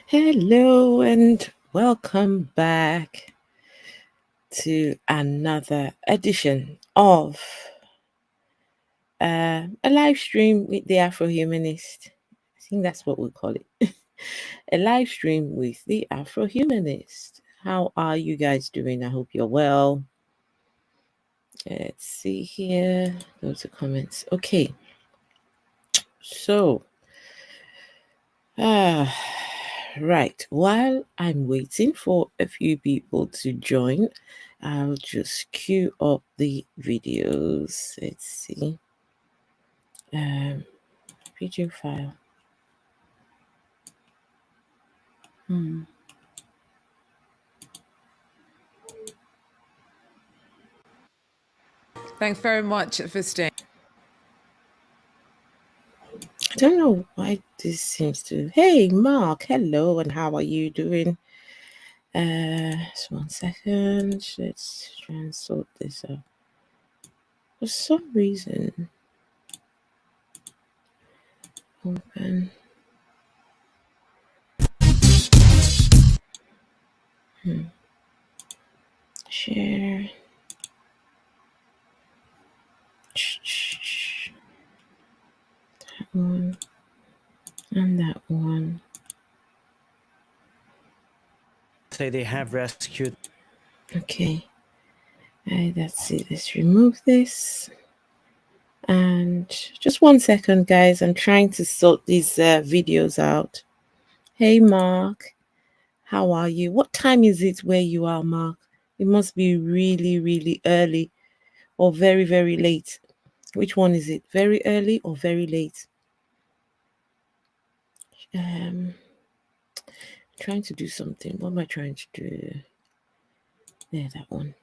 Hello and welcome back to another edition of a live stream with the Afro Humanist. I think that's what we call it. A live stream with the Afro Humanist. How are you guys doing? I hope you're well. Let's see here. Go to comments. Okay. So, uh, right. While I'm waiting for a few people to join, I'll just queue up the videos. Let's see. Um, Video file. Hmm. Thanks very much for staying. I don't know why this seems to. Hey, Mark. Hello, and how are you doing? Just 1 second. Let's try and sort this out. For some reason, open. Hmm. Share. That one and that one. Say they have rescued. Okay. Let's see. Let's remove this. And just 1 second, guys. I'm trying to sort these videos out. Hey, Mark. How are you? What time is it where you are, Mark? It must be really, really early or very, very late. Which one is it? Very early or very late? Trying to do something. What am I trying to do? There, that one.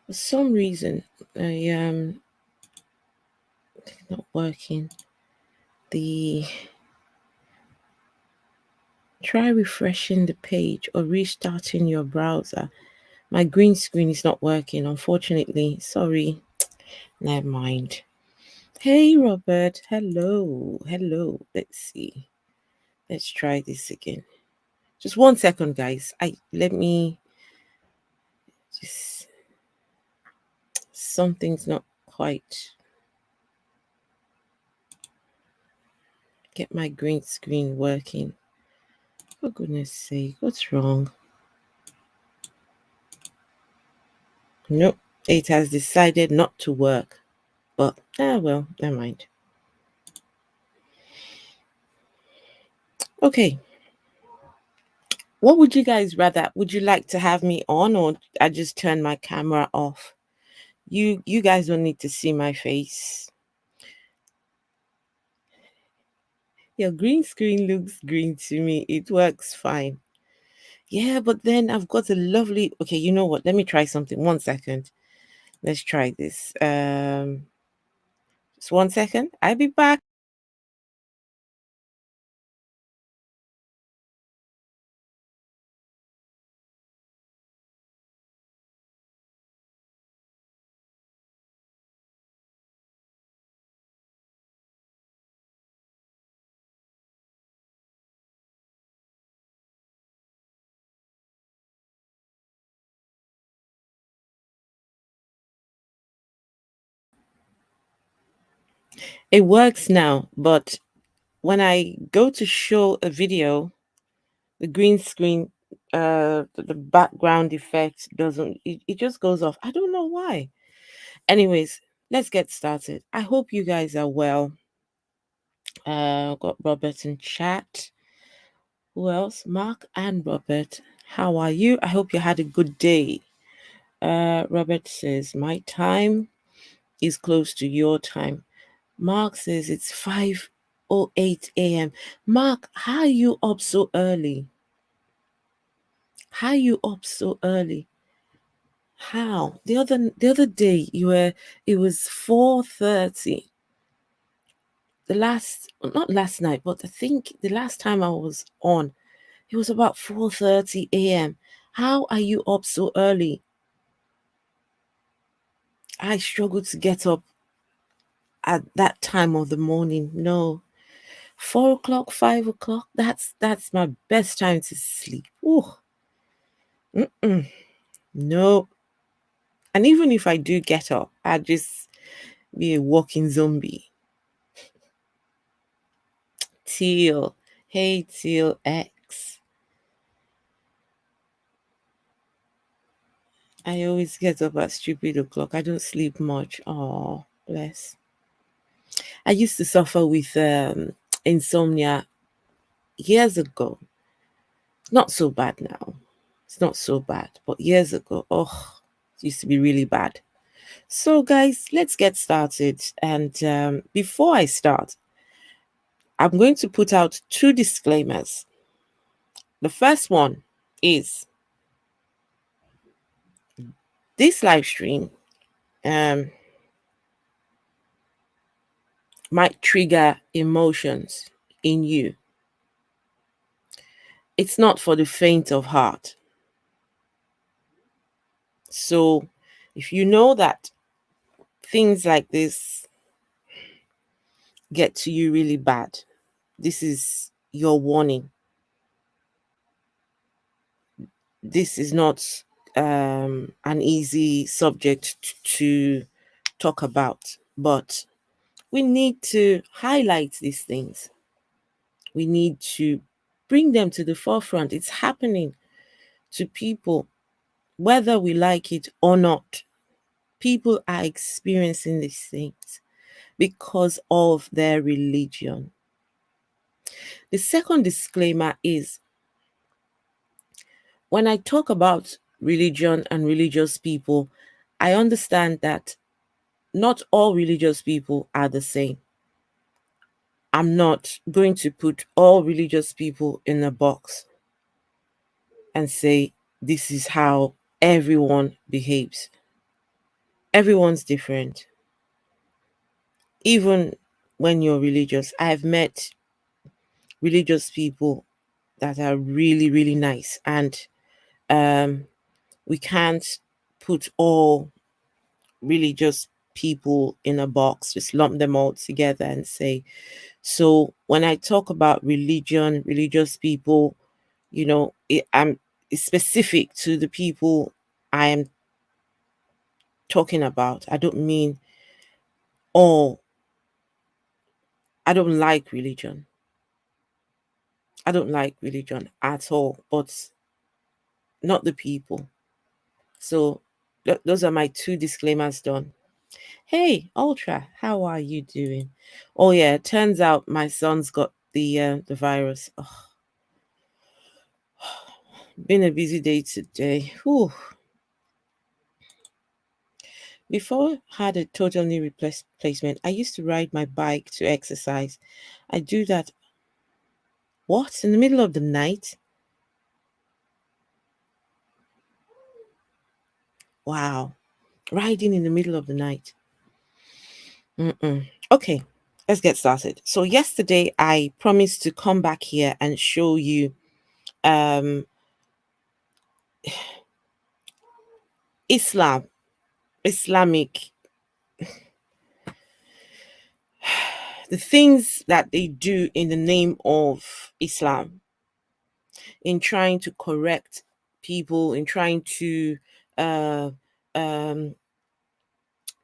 For some reason, I not working. The Try refreshing the page or restarting your browser. My green screen is not working, unfortunately. Sorry. Never mind. Hey, Robert. Hello. Hello. Let's see. Let's try this again. Just 1 second, guys. Let me just. Something's not quite. Get my green screen working. For goodness sake, what's wrong? Nope. It has decided not to work. But, well, never mind. Okay. What would you guys rather? Would you like to have me on, or I just turn my camera off? You guys don't need to see my face. Your green screen looks green to me. It works fine. Yeah, but then I've got a lovely. Okay, you know what? Let me try something. 1 second. Let's try this. Just 1 second. I'll be back. It works now, but when I go to show a video, the green screen, the background effect doesn't. It just goes off. I don't know why. Anyways, let's get started. I hope you guys are well. Got Robert in chat. Who else? Mark and Robert. How are you? I hope you had a good day. Robert says, my time is close to your time. Mark says it's 5:08 a.m. Mark, how are you up so early? How are you up so early? How? The other day it was 4:30. The last Not last night, but I think the last time I was on, it was about 4:30 a.m. How are you up so early? I struggle to get up at that time of the morning. No, 4 o'clock, 5 o'clock. That's my best time to sleep. Oh, no. And even if I do get up, I just be a walking zombie. Till, hey, till X. I always get up at stupid o'clock. I don't sleep much. Oh, bless. I used to suffer with insomnia years ago. Not so bad now. It's not so bad. But years ago, oh, it used to be really bad. So, guys, let's get started. And before I start, I'm going to put out two disclaimers. The first one is this live stream um, might trigger emotions in you. It's not for the faint of heart. So, if you know that things like this get to you really bad, this is your warning. This is not an easy subject to talk about, but we need to highlight these things. We need to bring them to the forefront. It's happening to people, whether we like it or not. People are experiencing these things because of their religion. The second disclaimer is when I talk about religion and religious people, I understand that not all religious people are the same. I'm not going to put all religious people in a box and say this is how everyone behaves. Everyone's different. Even when you're religious, I've met religious people that are really, really nice. And um, we can't put all religious people in a box, just lump them all together and say, so when I talk about religion, religious people, it's specific to the people I am talking about. I don't mean all. I don't like religion. I don't like religion at all, but not the people. So those are my two disclaimers done. Hey, Ultra, how are you doing? Oh yeah, turns out my son's got the virus. Oh, been a busy day today. Whew. Before I had a total knee replacement, I used to ride my bike to exercise. I do that. What? In the middle of the night? Wow. Riding in the middle of the night. Okay, let's get started. So yesterday I promised to come back here and show you um Islamic, the things that they do in the name of Islam, in trying to correct people, in trying to uh um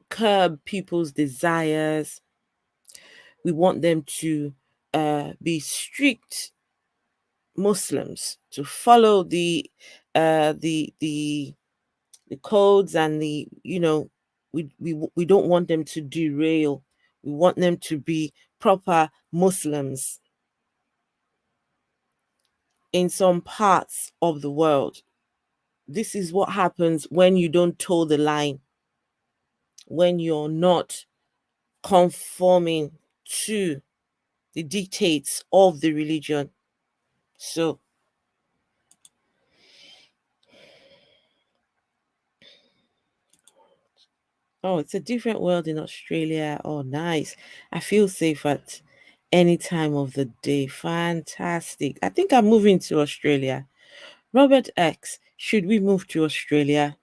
curb people's desires. We want them to be strict Muslims, to follow uh, the the the codes and we don't want them to derail. We want them to be proper Muslims. In some parts of the world, this is what happens when you don't toe the line, when you're not conforming to the dictates of the religion. So, oh, it's a different world in Australia. Oh, nice. I feel safe at any time of the day. Fantastic. I think I'm moving to Australia. Robert X, should we move to Australia?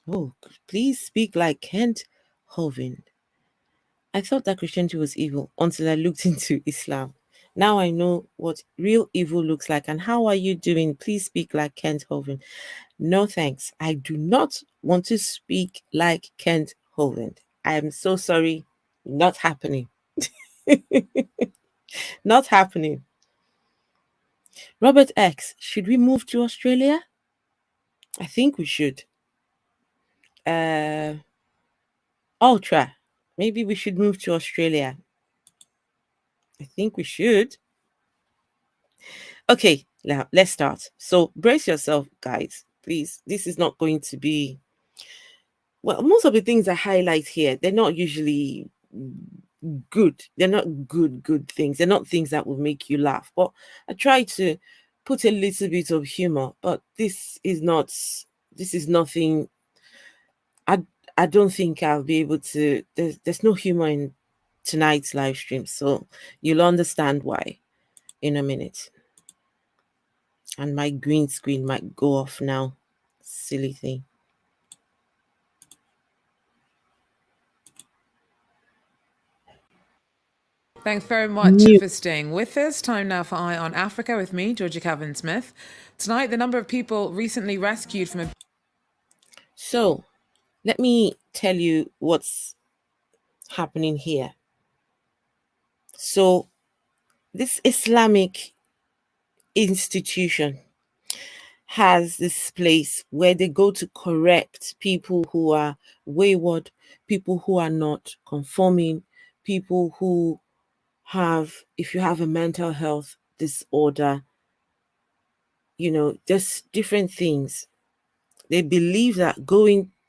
Oh, please speak like Kent Hovind. I thought that Christianity was evil until I looked into Islam. Now I know what real evil looks like. And how are you doing? Please speak like Kent Hovind. No thanks. I do not want to speak like Kent Hovind. I am so sorry. Not happening. Not happening. Robert X, should we move to Australia? I think we should. Ultra, maybe we should move to Australia. I think we should. Okay, now let's start. So brace yourself, guys. Please, this is not going to be, well, most of the things I highlight here, they're not usually good. They're not good things. They're not things that will make you laugh. But I try to put a little bit of humor. But this is nothing. I don't think I'll be able to. There's no humor in tonight's live stream, so you'll understand why in a minute. And my green screen might go off now. Silly thing. Thanks very much New. for staying with us. Time now for Eye on Africa with me, Georgia Calvin Smith. Tonight, the number of people recently rescued from a... So, let me tell you what's happening here. So, this Islamic institution has this place where they go to correct people who are wayward, people who are not conforming, people who have, if you have a mental health disorder, just different things. They believe that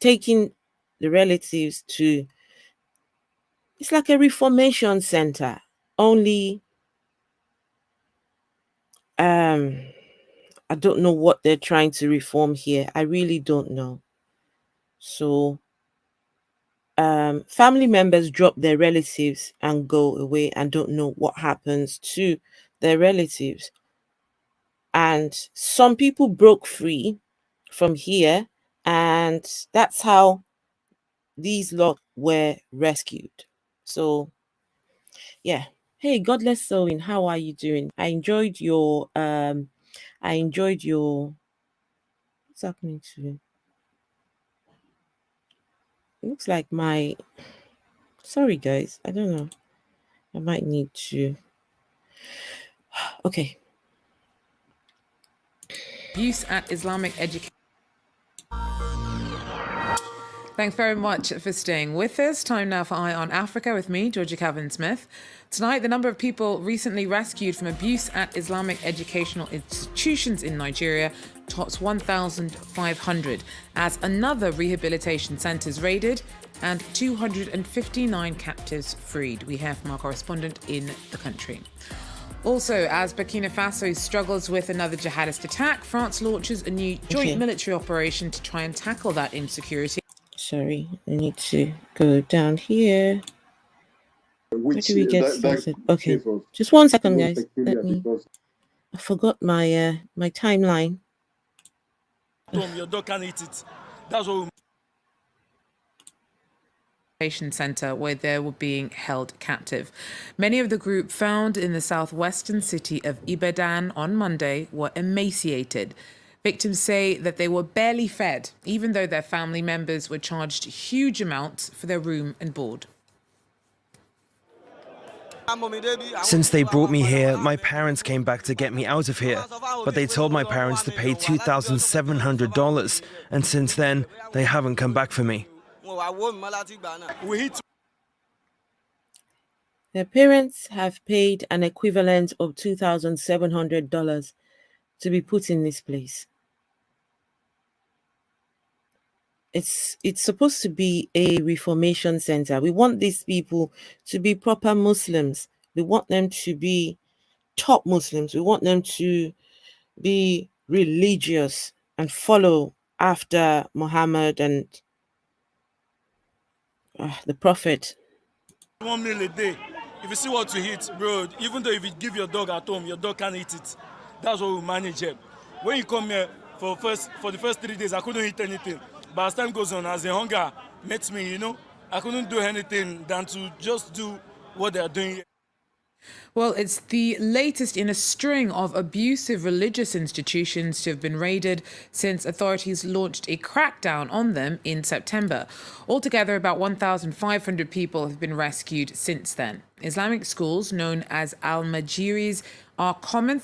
taking the relatives to, it's like a reformation center, only I don't know what they're trying to reform here. I really don't know. So family members drop their relatives and go away and don't know what happens to their relatives. And some people broke free from here, and that's how these lot were rescued. So yeah. Hey, Godless Sewing, how are you doing? I enjoyed your what's happening to you? It looks like sorry guys, I don't know. I might need to. Okay. Abuse at Islamic education. Thanks very much for staying with us. Time now for Eye on Africa with me, Georgia Calvin Smith. Tonight, the number of people recently rescued from abuse at Islamic educational institutions in Nigeria tops 1,500 as another rehabilitation centre is raided and 259 captives freed. We hear from our correspondent in the country. Also, as Burkina Faso struggles with another jihadist attack, France launches a new joint military operation to try and tackle that insecurity. Sorry, I need to go down here. Where do we get started? Okay, just 1 second, guys. I forgot my my timeline. Your dog can eat it. That's what Center where they were being held captive. Many of the group found in the southwestern city of Ibadan on Monday were emaciated. Victims say that they were barely fed, even though their family members were charged huge amounts for their room and board. Since they brought me here, my parents came back to get me out of here. But they told my parents to pay $2,700, and since then, they haven't come back for me. Their parents have paid an equivalent of $2,700 to be put in this place. It's supposed to be a reformation center. We want these people to be proper Muslims. We want them to be top Muslims. We want them to be religious and follow after Muhammad and the Prophet. 1 meal a day. If you see what to eat, bro, even though if you give your dog at home, your dog can't eat it. That's what we manage here. When you come here for the first 3 days, I couldn't eat anything. But as time goes on, as the hunger met me, I couldn't do anything than to just do what they are doing. Well, it's the latest in a string of abusive religious institutions to have been raided since authorities launched a crackdown on them in September. Altogether, about 1,500 people have been rescued since then. Islamic schools, known as al-Majiris, are common.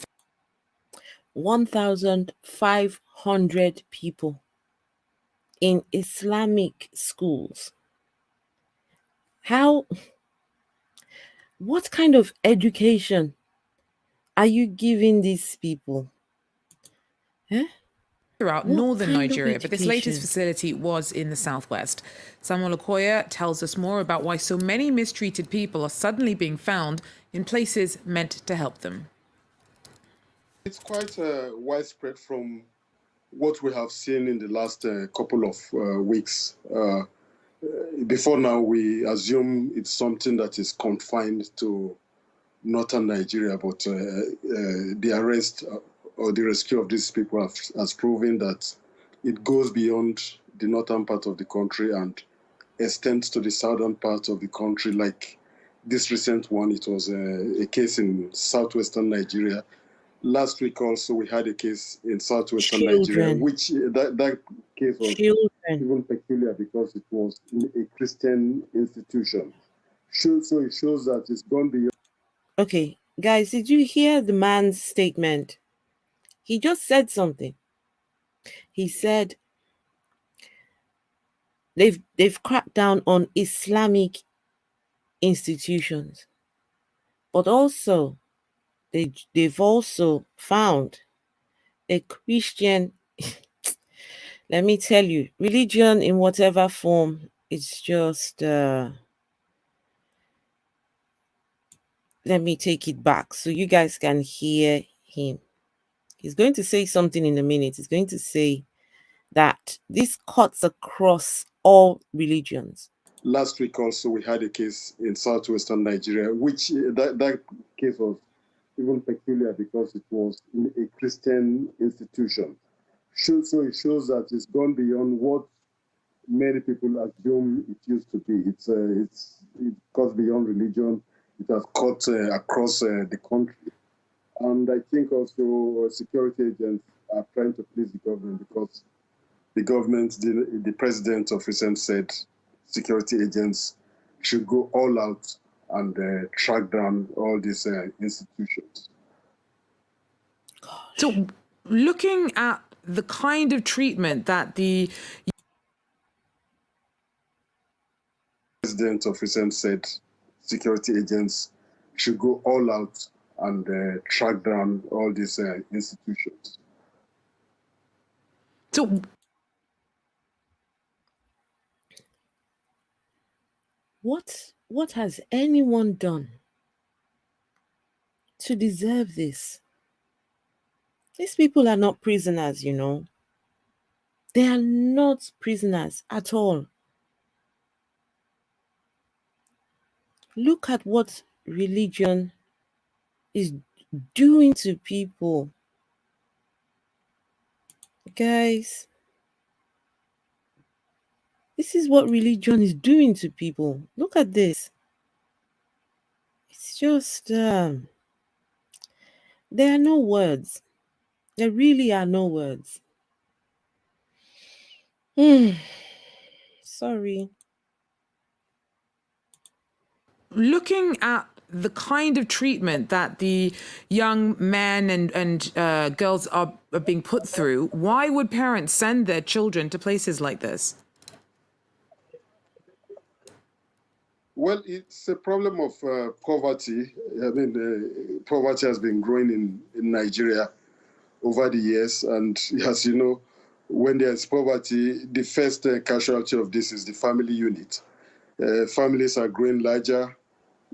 1,500 people in Islamic schools. What kind of education are you giving these people? Throughout What northern kind of Nigeria, but this latest education? facility was in the southwest. Samuel Okoye tells us more about why so many mistreated people are suddenly being found in places meant to help them. It's quite widespread from what we have seen in the last couple of weeks. Before now, we assume it's something that is confined to northern Nigeria, but the arrest or the rescue of these people has proven that it goes beyond the northern part of the country and extends to the southern part of the country. Like this recent one, it was a case in southwestern Nigeria. Last week also we had a case in southwestern Nigeria, which that case was even peculiar because it was in a Christian institution. So it shows that it's gone beyond. Okay, guys, did you hear the man's statement? He just said something. He said they've cracked down on Islamic institutions, but also they've also found a Christian. Let me tell you, religion in whatever form, it's just let me take it back so you guys can hear him. He's going to say something in a minute. He's going to say that this cuts across all religions. Last week also we had a case in southwestern Nigeria, which that case was even peculiar because it was in a Christian institution. So it shows that it's gone beyond what many people assume it used to be. It goes beyond religion. It has cut across the country. And I think also security agents are trying to please the government because the government, the president of recent said security agents should go all out and track down all these institutions. So, looking at the kind of treatment that the president of recent said security agents should go all out and track down all these institutions. So, what has anyone done to deserve this? These people are not prisoners, you know. They are not prisoners at all. Look at what religion is doing to people. Guys, this is what religion is doing to people. Look at this. It's just, there are no words. There really are no words. Sorry. looking at the kind of treatment that the young men and girls are being put through, why would parents send their children to places like this? Well, it's a problem of poverty. I mean, poverty has been growing in Nigeria over the years. And as you know, when there's poverty, the first casualty of this is the family unit. Families are growing larger,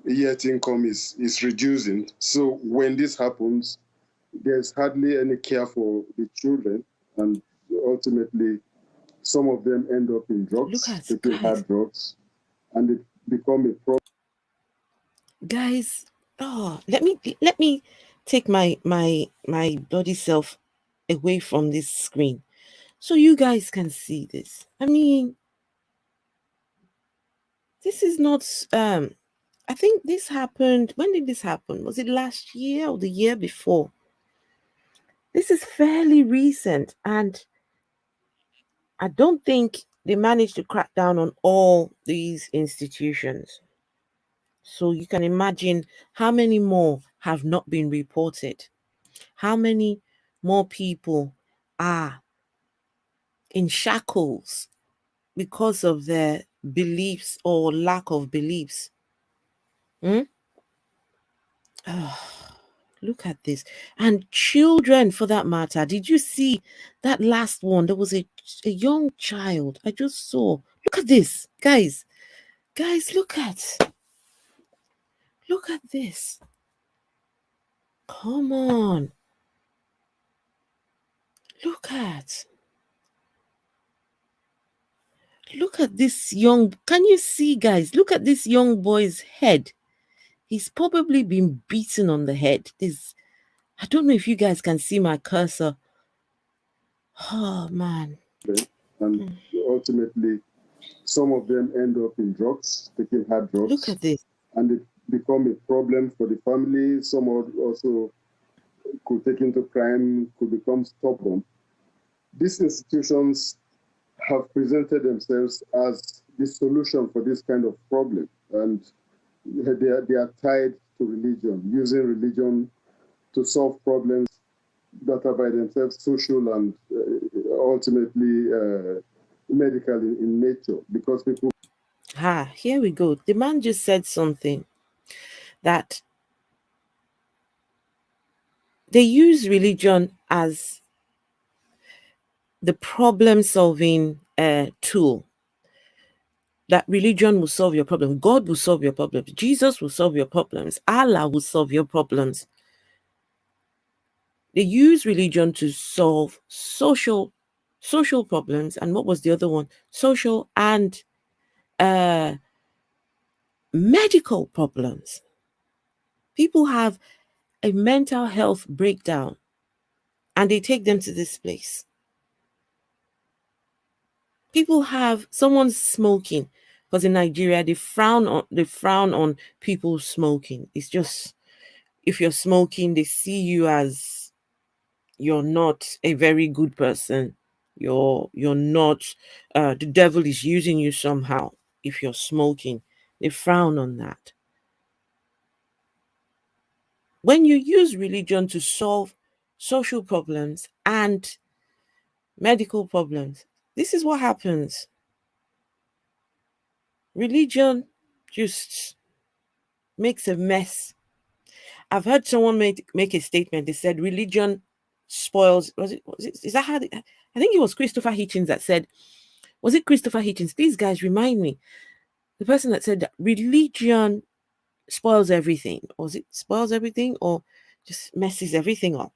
yet income is reducing. So when this happens, there's hardly any care for the children. And ultimately, some of them end up in drugs, taking hard drugs, and it become a problem. Guys, let me take my body self away from this screen so you guys can see this. I mean, This is not I think this happened. When did this happen? Was it last year or the year before? This is fairly recent, and I don't think they managed to crack down on all these institutions. So you can imagine how many more have not been reported. How many more people are in shackles because of their beliefs or lack of beliefs. Hmm? Look at this. And children, for that matter. Did you see that last one? There was a young child. I just saw. Look at this. Guys, look at this. Come on. Look at. Look at this young. Can you see, guys? Look at this young boy's head. He's probably been beaten on the head. I don't know if you guys can see my cursor. Oh, man. And ultimately, some of them end up in drugs, taking hard drugs. Look at this. And it become a problem for the family. Some also could take into crime, could become stubborn. These institutions have presented themselves as the solution for this kind of problem. And they are tied to religion, using religion to solve problems that are by themselves social and ultimately medical in nature, because people. Here we go. The man just said something that they use religion as the problem solving tool. That religion will solve your problem. God will solve your problems. Jesus will solve your problems. Allah will solve your problems. They use religion to solve social problems. And what was the other one? Social and medical problems. People have a mental health breakdown and they take them to this place. People have someone smoking, because in Nigeria they frown on people smoking. It's just, if you're smoking, they see you as you're not a very good person. You're not the devil is using you somehow if you're smoking. They frown on that. When you use religion to solve social problems and medical problems, this is what happens. Religion just makes a mess. I've heard someone make a statement. They said religion spoils. Is that how? I think it was Christopher Hitchens that said. Was it Christopher Hitchens? Please, guys, remind me. The person that said that religion spoils everything. Was it spoils everything or just messes everything up?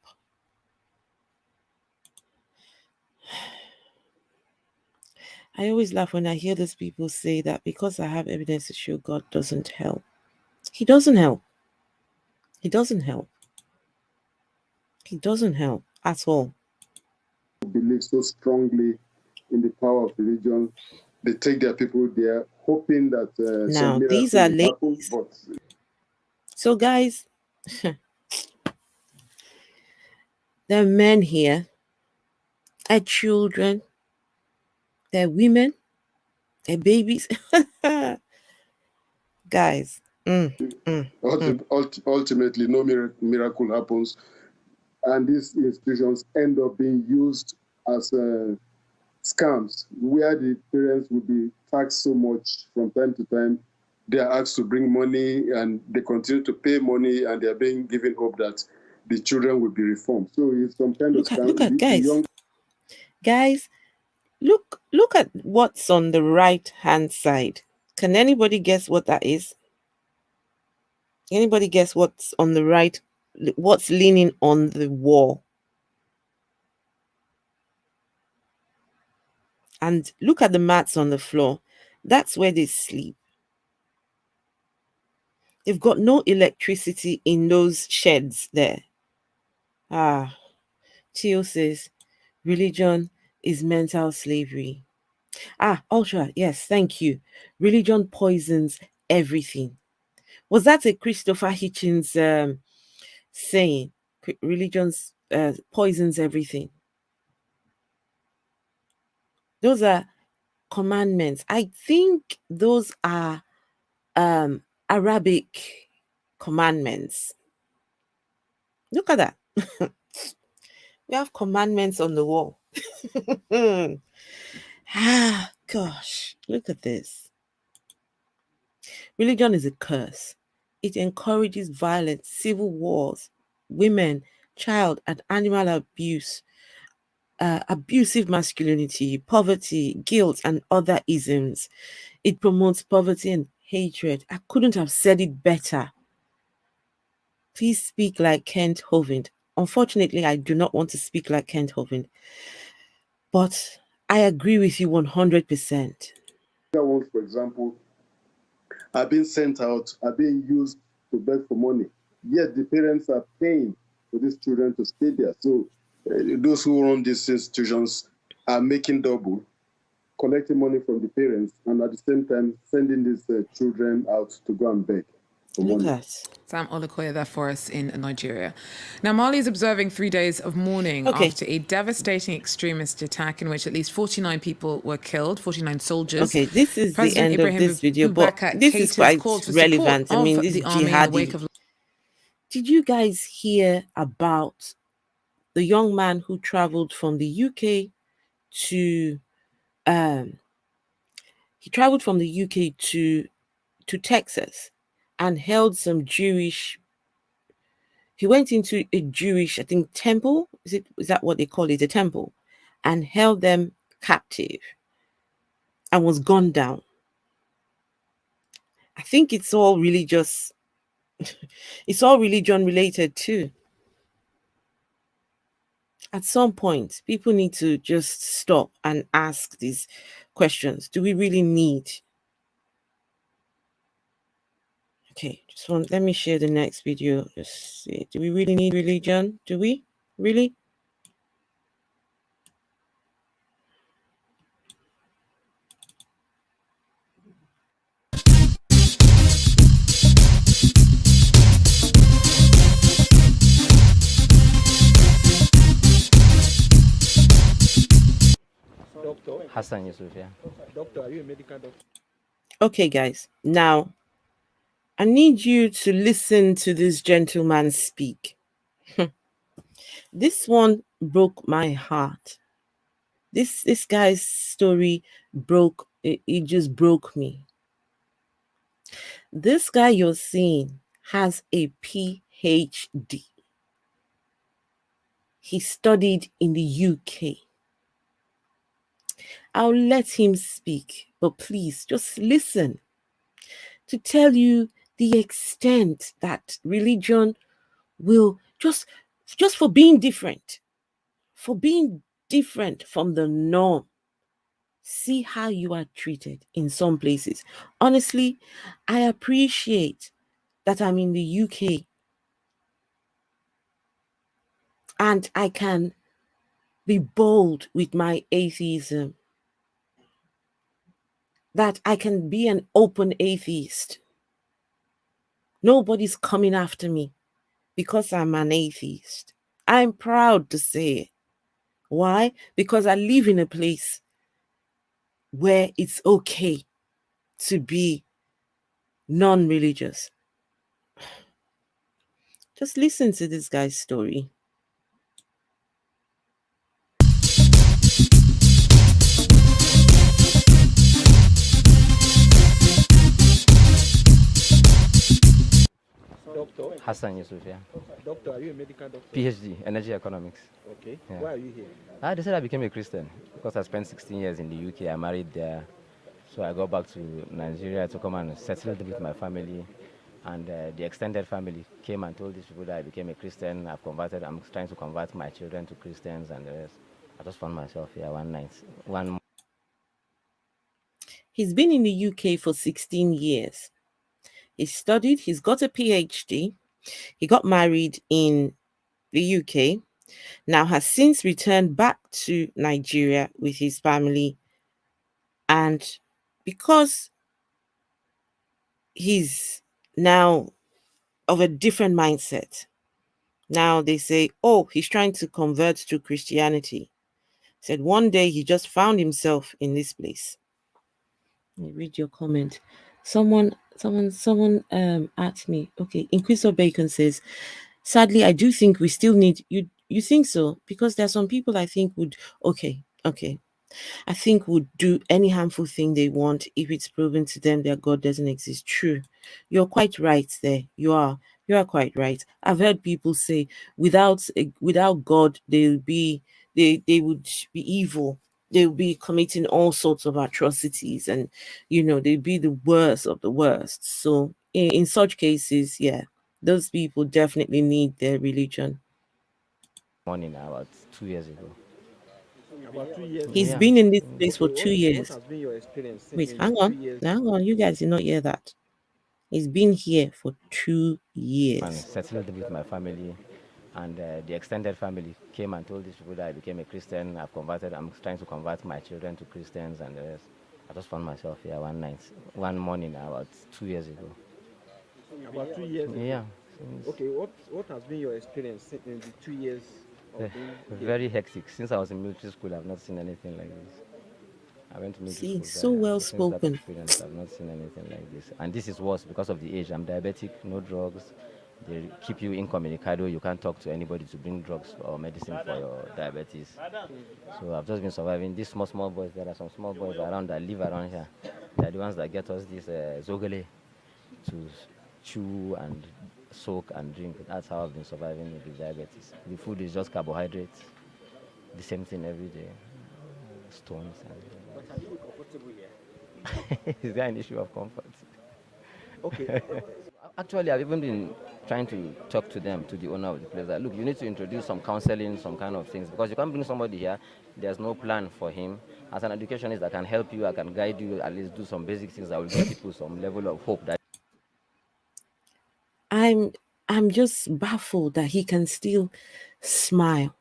I always laugh when I hear those people say that because I have evidence to show God doesn't help. He doesn't help. He doesn't help. He doesn't help at all. Believe so strongly in the power of religion. They take their people there, hoping that now some these are ladies. Happen, so guys, there are men here, there are children, there are women, there are babies. Guys, ultimately no miracle happens, and these institutions end up being used as scams, where the parents will be taxed so much from time to time. They are asked to bring money and they continue to pay money, and they are being given hope that the children will be reformed. So it's some kind of scam. Look at guys. Guys, look at what's on the right hand side. Can anybody guess what that is? Anybody guess what's on the right? What's leaning on the wall? And look at the mats on the floor. That's where they sleep. They've got no electricity in those sheds there. Tio says religion is mental slavery. Ultra, yes, thank you. Religion poisons everything. Was that a Christopher Hitchens saying? Religions poisons everything. Those are commandments. I think those are Arabic commandments. Look at that. We have commandments on the wall. Gosh, look at this. Religion is a curse. It encourages violence, civil wars, women, child, and animal abuse, abusive masculinity, poverty, guilt, and other isms. It promotes poverty and hatred. I couldn't have said it better. Please speak like Kent Hovind. Unfortunately, I do not want to speak like Kent Hovind, but I agree with you 100%. Ones, for example, are being sent out, are being used to beg for money. Yet the parents are paying for these children to stay there. So those who run these institutions are making double, collecting money from the parents, and at the same time sending these children out to go and beg for Look money. at Sam Olukoya there for us in Nigeria. Now, Mali is observing 3 days of mourning after a devastating extremist attack in which at least 49 people were killed, 49 soldiers. Okay, this is President the end Ibrahim of this video, but Boubacar this is Keita's quite called for relevant. support I mean, of this the army in the wake jihadi. of. Did you guys hear about the young man who traveled from the UK to to Texas and held some Jewish. He went into a Jewish, I think, temple. Is that what they call it? A temple, and held them captive and was gunned down. I think it's all religious. It's all religion related too. At some point, people need to just stop and ask these questions. Do we really need? Okay, let me share the next video. Just see. Do we really need religion? Do we? Really? Hassan Yusuf, yeah. Doctor, are you a medical doctor? Okay, guys. Now, I need you to listen to this gentleman speak. This one broke my heart. This guy's story it just broke me. This guy you're seeing has a PhD. He studied in the UK. I'll let him speak, but please just listen to tell you the extent that religion will just for being different, from the norm. See how you are treated in some places. Honestly, I appreciate that I'm in the UK and I can be bold with my atheism, that I can be an open atheist. Nobody's coming after me because I'm an atheist. I'm proud to say it. Why? Because I live in a place where it's okay to be non-religious. Just listen to this guy's story. Doctor? Hassan Yusuf, yeah. Doctor, are you a medical doctor? PhD, energy economics. Okay. Yeah. Why are you here? They said I became a Christian because I spent 16 years in the UK. I married there. So I got back to Nigeria to come and settle with my family. And the extended family came and told these people that I became a Christian. I've converted. I'm trying to convert my children to Christians and the rest. I just found myself here one night. He's been in the UK for 16 years. He studied, he's got a PhD. He got married in the UK. Now has since returned back to Nigeria with his family And because he's now of a different mindset, now they say, oh, he's trying to convert to Christianity. Said one day he just found himself in this place. Let me read your comment. Someone asked me, okay, Inquisitor Bacon says, sadly, I do think we still need you think so? Because there are some people I think would okay. I think would do any harmful thing they want if it's proven to them their God doesn't exist. True. You're quite right there. You are quite right. I've heard people say without God they would be evil. They'll be committing all sorts of atrocities, and they'd be the worst of the worst. So in such cases, yeah, those people definitely need their religion. Morning about 2 years ago. About 2 years He's Yeah. ago. been in this place Okay, for what 2 years. what has been your experience Wait, in the hang two on. years? Hang on. You guys did not hear that. He's been here for 2 And years. settled with my family. And the extended family came and told these people that I became a Christian. I've converted. I'm trying to convert my children to Christians and the rest. I just found myself here one morning about 2 years ago. About 2 years ago. Yeah. Okay, what has been your experience in the 2 years of being here? Very hectic. Since I was in military school, I've not seen anything like this. I went to military See, school, so well since that spoken. experience, I've not seen anything like this. And this is worse because of the age. I'm diabetic, no drugs. They keep you incommunicado. You can't talk to anybody to bring drugs or medicine for your diabetes. So I've just been surviving. These small boys, there are some small boys around that live around here. They're the ones that get us this zogale to chew and soak and drink. That's how I've been surviving with the diabetes. The food is just carbohydrates, the same thing every day, stones. But are you comfortable here? Is there an issue of comfort? Okay. Actually, I've even been trying to talk to them, to the owner of the place, that look, you need to introduce some counseling, some kind of things, because you can't bring somebody here, there's no plan for him. As an educationist, I can help you, I can guide you, at least do some basic things that will give people some level of hope that I'm I'm just baffled that he can still smile.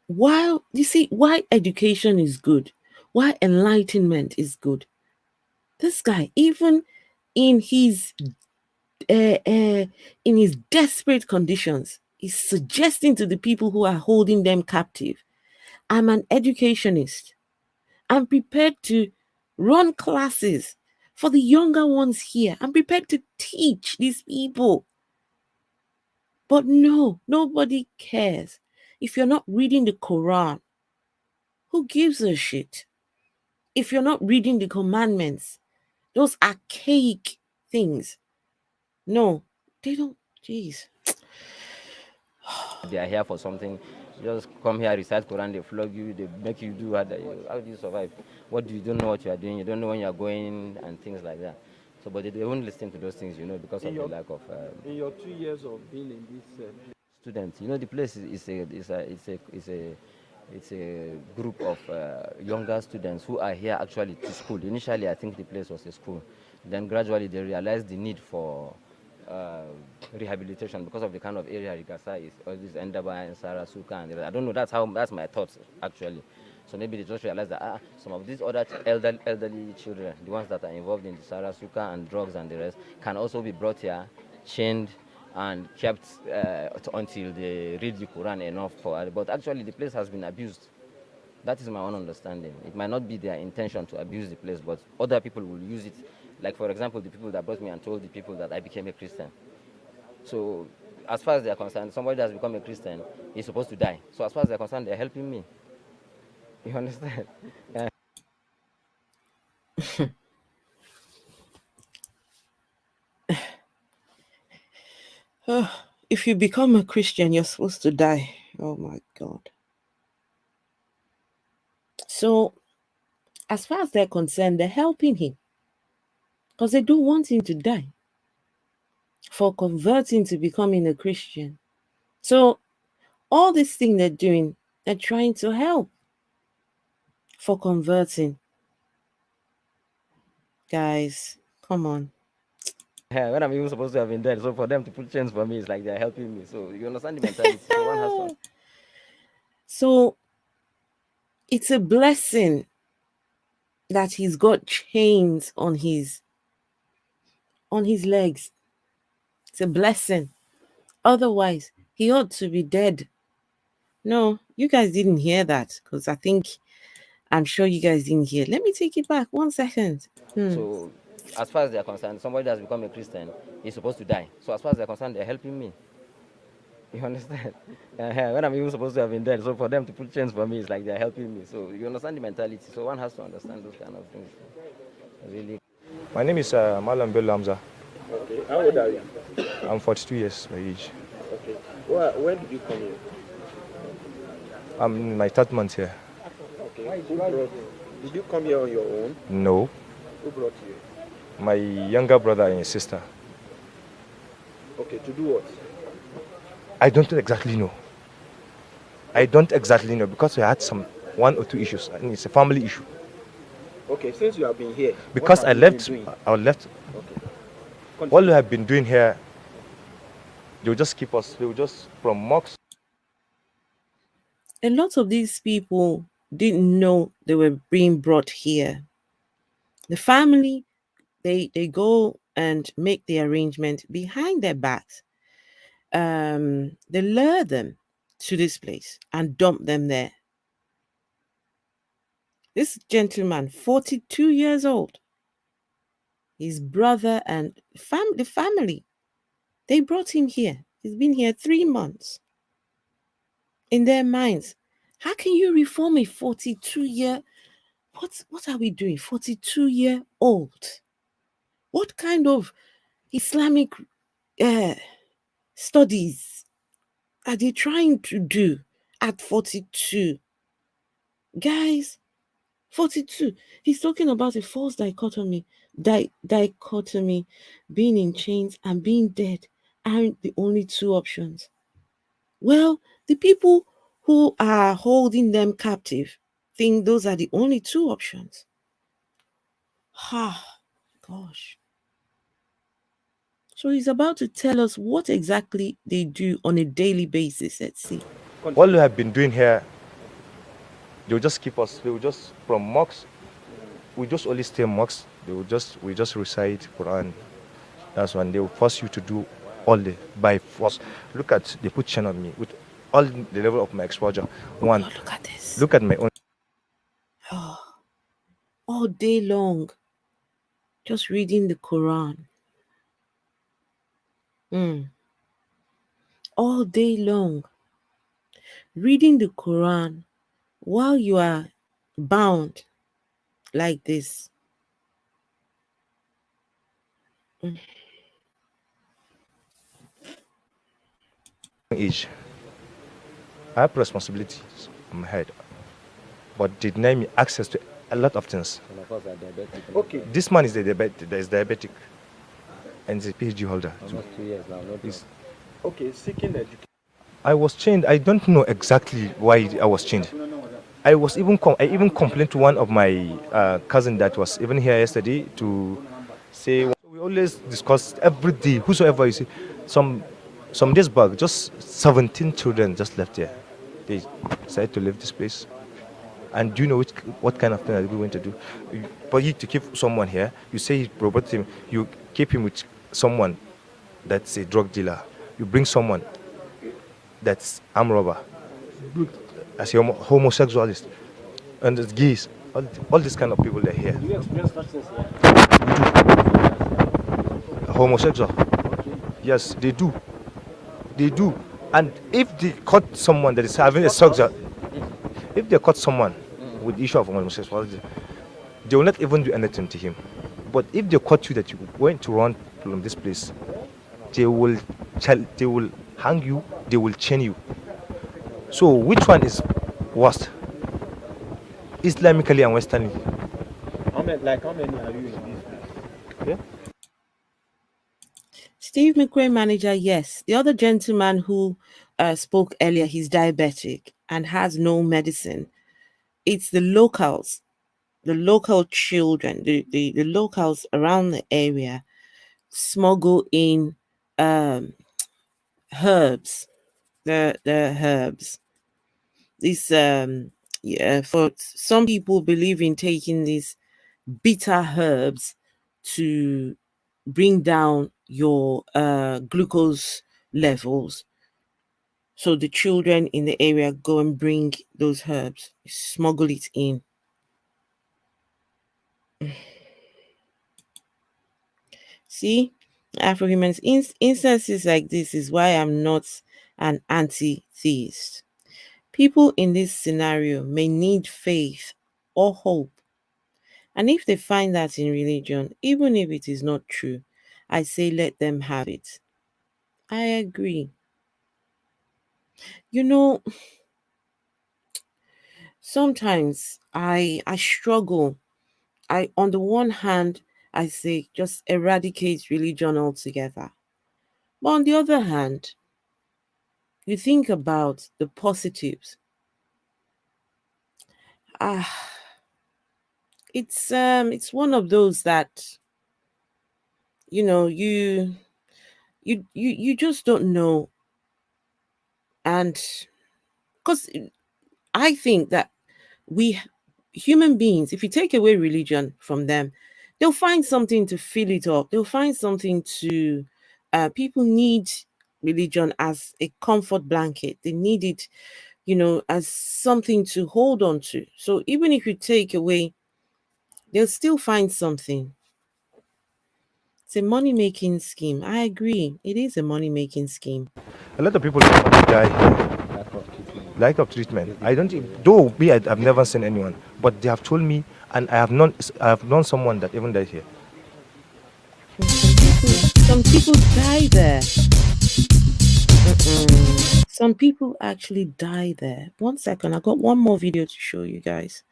While you see why education is good, why enlightenment is good. This guy, even in his uh, uh, in his desperate conditions, is suggesting to the people who are holding them captive, I'm an educationist. I'm prepared to run classes for the younger ones here. I'm prepared to teach these people. But no, nobody cares. If you're not reading the Koran, who gives a shit? If you're not reading the commandments, those archaic things, no, they don't. Jeez. they are here for something. Just come here, recite Quran, they flog you, they make you do how do you survive? What do you don't know what you are doing? You don't know when you are going and things like that. So, but they won't listen to those things, because of the lack of In your 2 years of being in this students. The place is a group of younger students who are here actually to school. Initially, I think the place was a school. Then gradually they realized the need for uh, rehabilitation because of the kind of area Rigasa is, all this Endaba and Sarasuka, and I don't know. That's my thoughts actually. So maybe they just realized that some of these other elderly children, the ones that are involved in the Sarasuka and drugs and the rest, can also be brought here, chained, and kept until they read the Quran enough for it. But actually, the place has been abused. That is my own understanding. It might not be their intention to abuse the place, but other people will use it. Like, for example, the people that brought me and told the people that I became a Christian. So, as far as they are concerned, somebody that has become a Christian is supposed to die. So, as far as they're concerned, they're helping me. You understand? Yeah. If you become a Christian, you're supposed to die. Oh my God. So, as far as they're concerned, they're helping him because they don't want him to die for converting to becoming a Christian. So, all this thing they're doing, they're trying to help for converting. Guys, come on. Yeah, when I'm even supposed to have been dead. So, for them to put chains for me, it's like they're helping me. So, you understand the mentality. So, one has to. So, it's a blessing that he's got chains on his legs. It's a blessing. Otherwise, he ought to be dead. No, you guys didn't hear that because I'm sure you guys didn't hear. Let me take it back 1 second. So, as far as they're concerned, somebody that's become a Christian is supposed to die. So, as far as they're concerned, they're helping me. You understand? When I'm even supposed to have been dead, so for them to put chains for me, it's like they're helping me. So, you understand the mentality. So, one has to understand those kind of things. Really. My name is Malam Bello Hamza. Okay. How old are you? I'm 42 years my age. Okay. Well, when did you come here? I'm in my third month here. Okay. Who brought you? Did you come here on your own? No, Who brought you? my younger brother and sister. Okay. To do what? I don't exactly know. I don't exactly know because we had some 1 or 2 issues and it's a family issue. Okay. Since you have been here. Because what I have you left, been doing? I left. Okay. What we have been doing here, they will just keep us, they will just from mocks. A lot of these people didn't know they were being brought here. The family, they go and make the arrangement behind their backs. They lure them to this place and dump them there. This gentleman, 42 years old, his brother and the family, they brought him here. He's been here 3 months. In their minds, how can you reform a 42-year? What are we doing? 42-year-old. What kind of Islamic uh, studies are they trying to do at 42? Guys, 42. He's talking about a false dichotomy. Dichotomy. Being in chains and being dead aren't the only two options. Well, the people who are holding them captive think those are the only two options. Ha, gosh. So he's about to tell us what exactly they do on a daily basis. Let's see. What we have been doing here, they will just keep us, they will just from mocks. We just only stay mocks. We just recite Quran. That's when they will force you to do all the by force. Look at they put chain on me with all the level of my exposure. One, Oh, look at this. look at my own. Oh, all day long, just reading the Quran. All day long, reading the Quran while you are bound like this. Age. I have responsibilities on my head, but they deny me access to a lot of things. And of course, are diabetic. Okay. This man is diabetic and is a PhD holder. Almost 2 years now. No He's- Okay. Seeking education. I was chained. I don't know exactly why I was chained. I even complained to one of my cousin that was even here yesterday to say we always discuss every day. Whosoever you see, some days back, just 17 children just left here. They decided to leave this place. And do you know what kind of thing are we going to do? For you to keep someone here, you say you promote him, you keep him with someone that's a drug dealer. You bring someone that's armed robber, as a homosexualist, and the gays. All these kind of people are here. Do you experience such things here? Homosexual. Yes, they do. They do. And if they caught someone that is having a sexual, if they caught someone with the issue of homosexuality, they will not even do anything to him. But if they caught you that you went to run from this place, they will hang you, they will chain you. So which one is worst? Islamically and Westernly? How many are you in this place? Yeah. Steve McQueen manager, yes. The other gentleman who spoke earlier, he's diabetic and has no medicine. It's the locals, the local children, the locals around the area smuggle in herbs, the herbs. This yeah, for some people believe in taking this bitter herbs to bring down your glucose levels. So the children in the area go and bring those herbs, smuggle it in. See, Afro humans, instances like this is why I'm not an anti theist. People in this scenario may need faith or hope. And if they find that in religion, even if it is not true, I say let them have it. I agree. You know, sometimes I struggle. I on the one hand, I say just eradicate religion altogether. But on the other hand, you think about the positives. Ah, it's one of those that you know you just don't know. And because I think that we human beings, if you take away religion from them, they'll find something to fill it up. They'll find something to people need religion as a comfort blanket. They need it, as something to hold on to. So even if you take away, they'll still find something. It's a money making scheme. I agree. It is a money making scheme. A lot of people die here. Lack of treatment. I don't. Though me, I've never seen anyone, but they have told me, and I have known someone that even died here. Some people die there. Some people actually die there. 1 second, I got one more video to show you guys.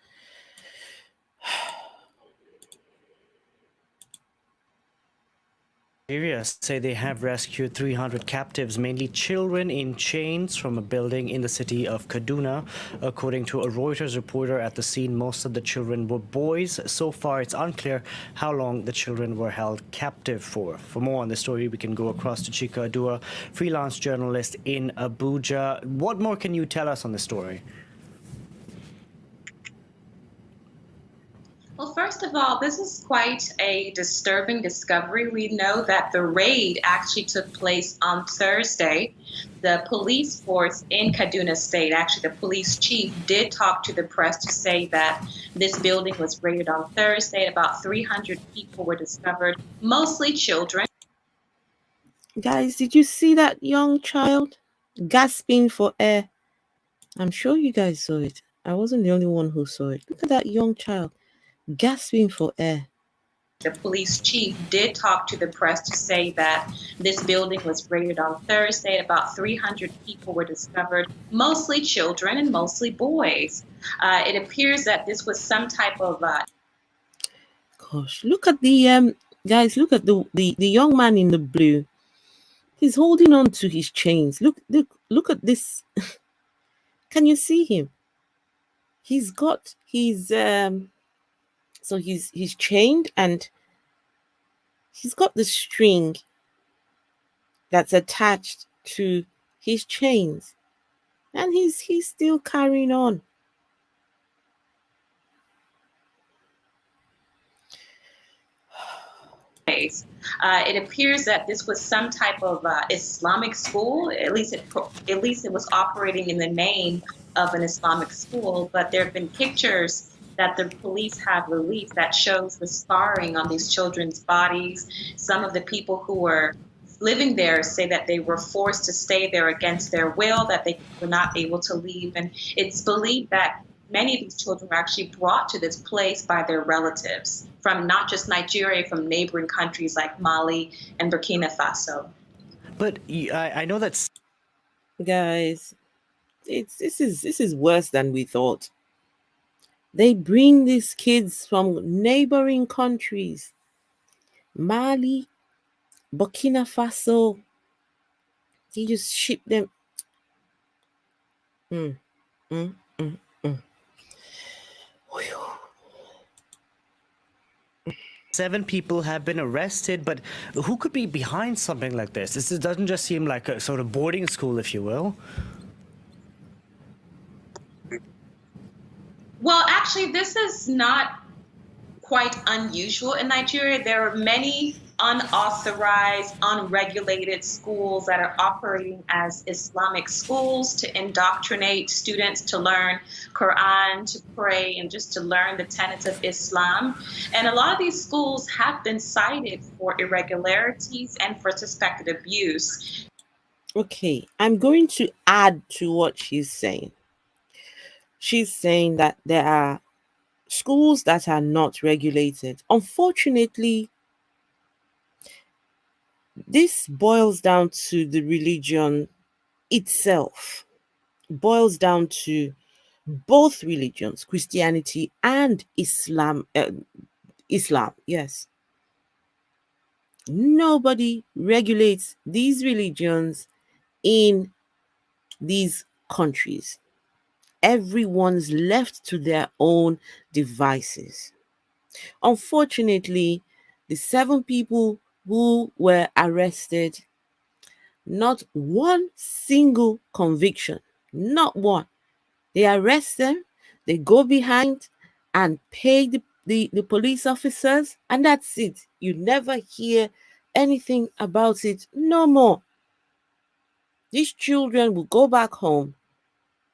Nigeria say they have rescued 300 captives, mainly children in chains, from a building in the city of Kaduna. According to a Reuters reporter at the scene, most of the children were boys. So far, it's unclear how long the children were held captive for. For more on this story, we can go across to Chika Daura, freelance journalist in Abuja. What more can you tell us on this story? Well, first of all, this is quite a disturbing discovery. We know that the raid actually took place on Thursday. The police force in Kaduna State, actually the police chief, did talk to the press to say that this building was raided on Thursday. About 300 people were discovered, mostly children. Guys, did you see that young child gasping for air? I'm sure you guys saw it. I wasn't the only one who saw it. Look at that young child gasping for air. The police chief did talk to the press to say that this building was raided on Thursday. About 300 people were discovered, mostly children and mostly boys. It appears that this was some type of Gosh, look at the guys, look at the young man in the blue. He's holding on to his chains. Look at this. Can you see him? He's got his so he's chained, and he's got the string that's attached to his chains, and he's still carrying on. It appears that this was some type of Islamic school. At least it was operating in the name of an Islamic school. But there have been pictures that the police have released that shows the scarring on these children's bodies. Some of the people who were living there say that they were forced to stay there against their will, that they were not able to leave. And it's believed that many of these children were actually brought to this place by their relatives from not just Nigeria, from neighboring countries like Mali and Burkina Faso. But I know that's... Guys, this is worse than we thought. They bring these kids from neighboring countries, Mali, Burkina Faso. They just ship them. 7 people have been arrested, but who could be behind something like this? This doesn't just seem like a sort of boarding school, if you will. Well, actually, this is not quite unusual in Nigeria. There are many unauthorized, unregulated schools that are operating as Islamic schools to indoctrinate students to learn Quran, to pray, and just to learn the tenets of Islam. And a lot of these schools have been cited for irregularities and for suspected abuse. Okay, I'm going to add to what she's saying. She's saying that there are schools that are not regulated. Unfortunately, this boils down to the religion itself, boils down to both religions, Christianity and Islam. Islam, yes. Nobody regulates these religions in these countries. Everyone's left to their own devices. Unfortunately, the 7 people who were arrested, not one single conviction, not one. They arrest them, they go behind and pay the police officers, and that's it. You never hear anything about it no more. These children will go back home.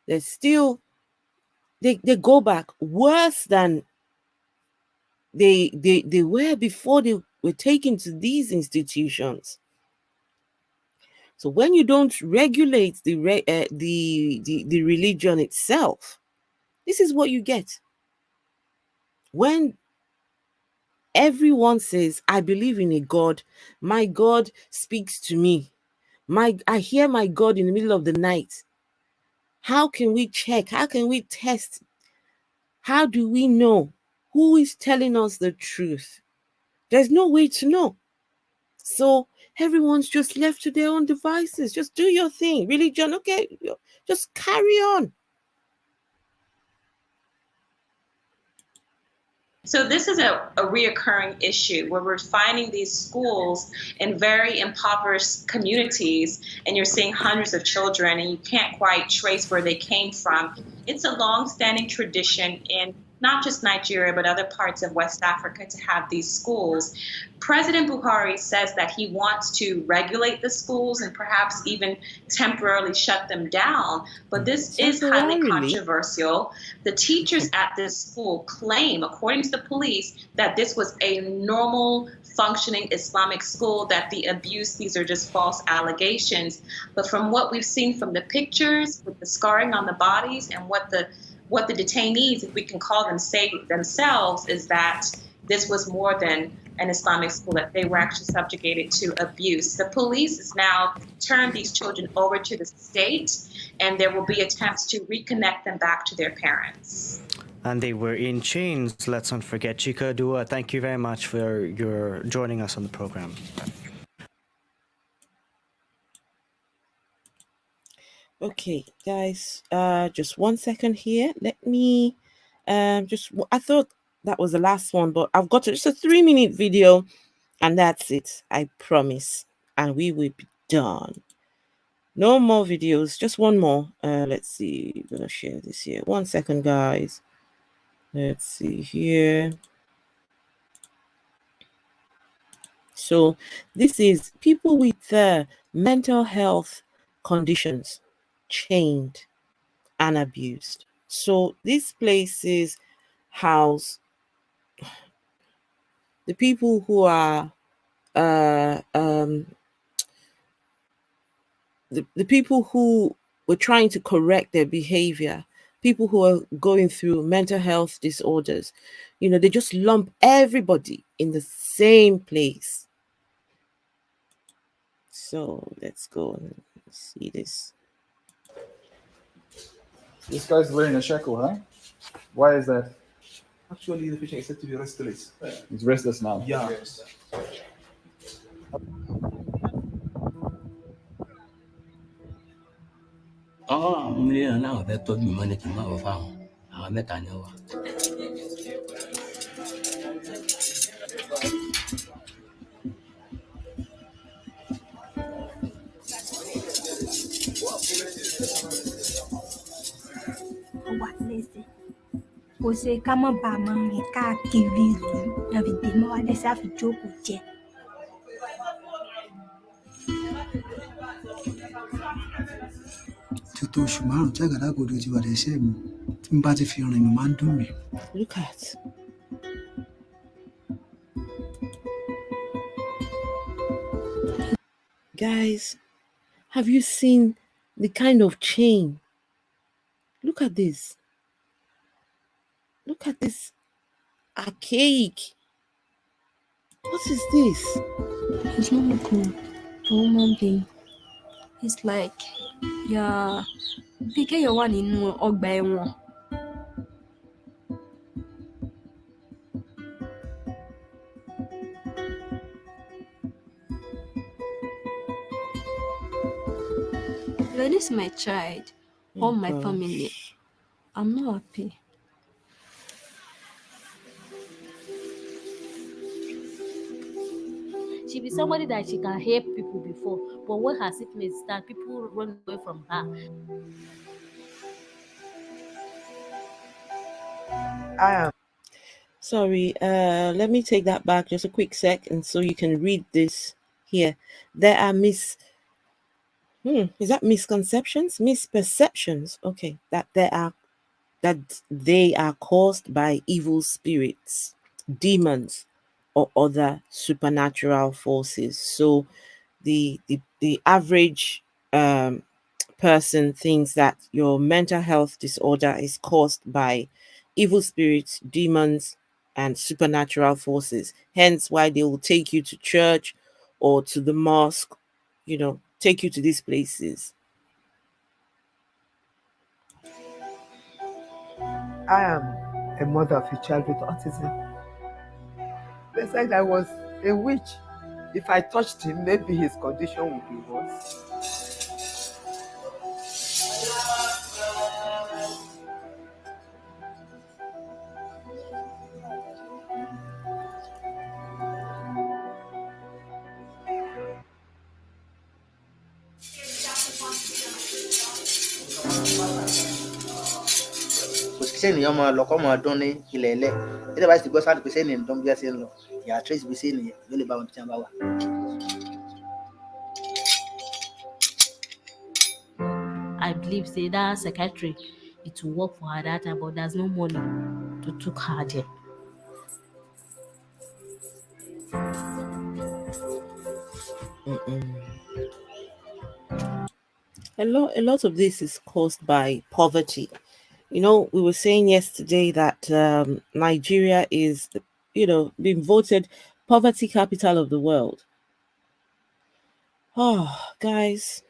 They're still, they go back worse than they were before they were taken to these institutions. So when you don't regulate the religion itself, this is what you get. When everyone says, I believe in a God, my God speaks to me, I hear my God in the middle of the night. How can we check? How can we test? How do we know who is telling us the truth? There's no way to know. So everyone's just left to their own devices. Just do your thing. Religion, okay, just carry on. So this is a reoccurring issue where we're finding these schools in very impoverished communities, and you're seeing hundreds of children, and you can't quite trace where they came from. It's a long-standing tradition in not just Nigeria, but other parts of West Africa to have these schools. President Buhari says that he wants to regulate the schools and perhaps even temporarily shut them down, but this is highly controversial. The teachers at this school claim, according to the police, that this was a normal functioning Islamic school, that the abuse, these are just false allegations. But from what we've seen from the pictures, with the scarring on the bodies, and what the detainees, if we can call them, say themselves, is that this was more than an Islamic school, that they were actually subjugated to abuse. The police has now turned these children over to the state, and there will be attempts to reconnect them back to their parents. And they were in chains. Let's not forget. Chika Dua, thank you very much for your joining us on the program. Okay, guys, just 1 second here. Let me I thought that was the last one, but I've got just a 3-minute video, and that's it. I promise. And we will be done. No more videos, just one more. Let's see. I'm gonna share this here. 1 second, guys. Let's see here. So this is people with mental health conditions chained and abused. So these places house the people who are the people who were trying to correct their behavior, people who are going through mental health disorders. They just lump everybody in the same place. So let's go and see this. This guy's wearing a shackle, huh? Why is that? Actually, the patient is said to be restless. He's restless now. Yeah. Mmiri na ahụ bịa tọbi mmanụ ka mma ofe ahụ ahụ meta anya wa. kò ṣe ká má bàa máa rìn káàkiri ìlú náà fi dè mọ́ wa lẹ́sẹ̀ á fi jókòó jẹ. ti tó oṣù márùn-ún tí àgádágodo ti wà lẹ́sẹ̀ mi tí n bá ti fi rìn mi máa ń dùn mí. Look at. Guys, have you seen the kind of chain? Look at this. Look at this archaic. What is this? It's not looking a human being. It's like bí kéèyàn wà nínú ọgbà ẹ̀wọ̀n. This is my child, all my family. I'm not happy. She be somebody that she can help people before, but when her sickness starts, people run away from her. Sorry, let me take that back just a quick sec, and so you can read this here. There are is that misconceptions? Misperceptions. Okay, that they are caused by evil spirits, demons, or other supernatural forces. So the average person thinks that your mental health disorder is caused by evil spirits, demons, and supernatural forces. Hence why they will take you to church or to the mosque, take you to these places. I am a mother of a child with autism. They said I was a witch. If I touched him, maybe his condition would be worse. kò sí sẹ́ni èèyàn máa lọ kọ́ máa dún ní ilẹ̀ ẹlẹ́ nígbà bá ti gbọ́ sáà pé sẹ́ni ìdán bí wọ́n ṣe ń lọ ìyá trace bí sẹ́ni yẹn yóò lè bá wọn tí wọ́n bá wà. I believe say that psychiatric it will work for her that time, but there's no money to took her there. A lot of this is caused by poverty. We were saying yesterday that Nigeria is, being voted poverty capital of the world. Oh, guys,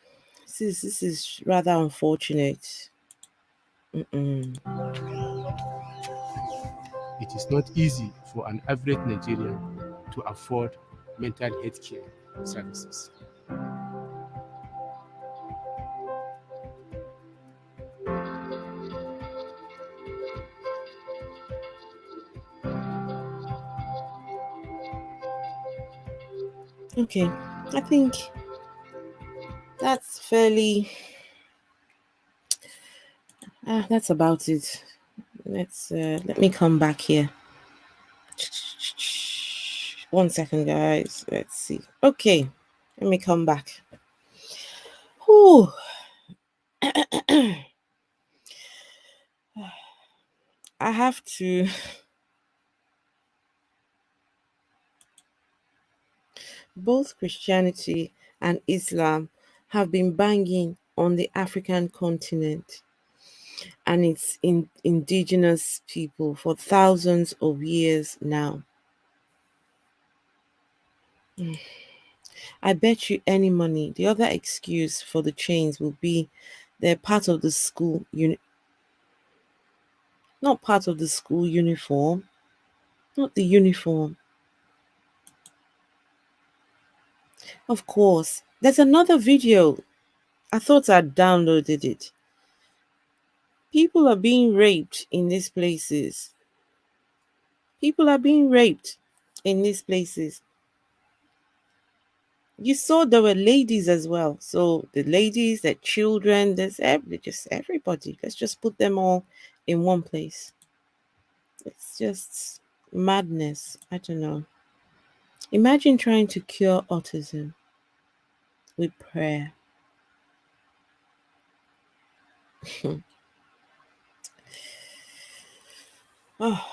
this is rather unfortunate. It is not easy for an average Nigerian to afford mental health care services. Okay, I think that's fairly. That's about it. Let me come back here. 1 second, guys. Let's see. Okay, let me come back. Whew. I have to. Both Christianity and Islam have been banging on the African continent and its indigenous people for thousands of years now. I bet you any money the other excuse for the chains will be they're part of the school not part of the school uniform, not the uniform. Of course, there's another video. I thought I'd downloaded it. People are being raped in these places. People are being raped in these places. You saw there were ladies as well. So the ladies, the children, just everybody. Let's just put them all in one place. It's just madness. I don't know. Imagine trying to cure autism with prayer. Oh,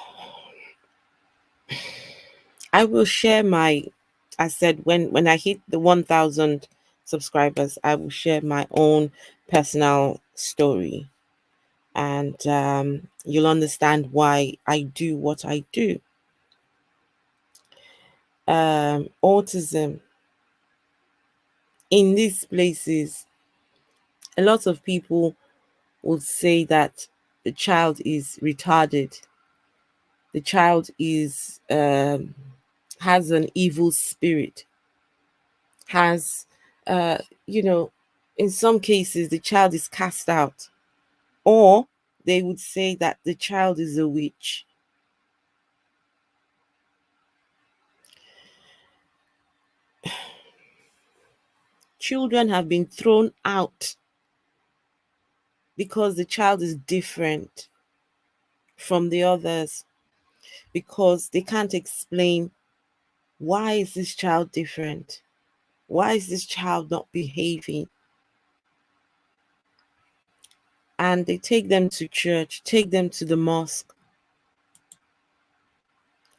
I will share my. I said when I hit the 1,000 subscribers, I will share my own personal story, and you'll understand why I do what I do. Autism in these places, a lot of people would say that the child is retarded. The child is has an evil spirit. Has uh, you know, in some cases the child is cast out, or they would say that the child is a witch. Children have been thrown out because the child is different from the others, because they can't explain why is this child different, why is this child not behaving. And they take them to church, take them to the mosque.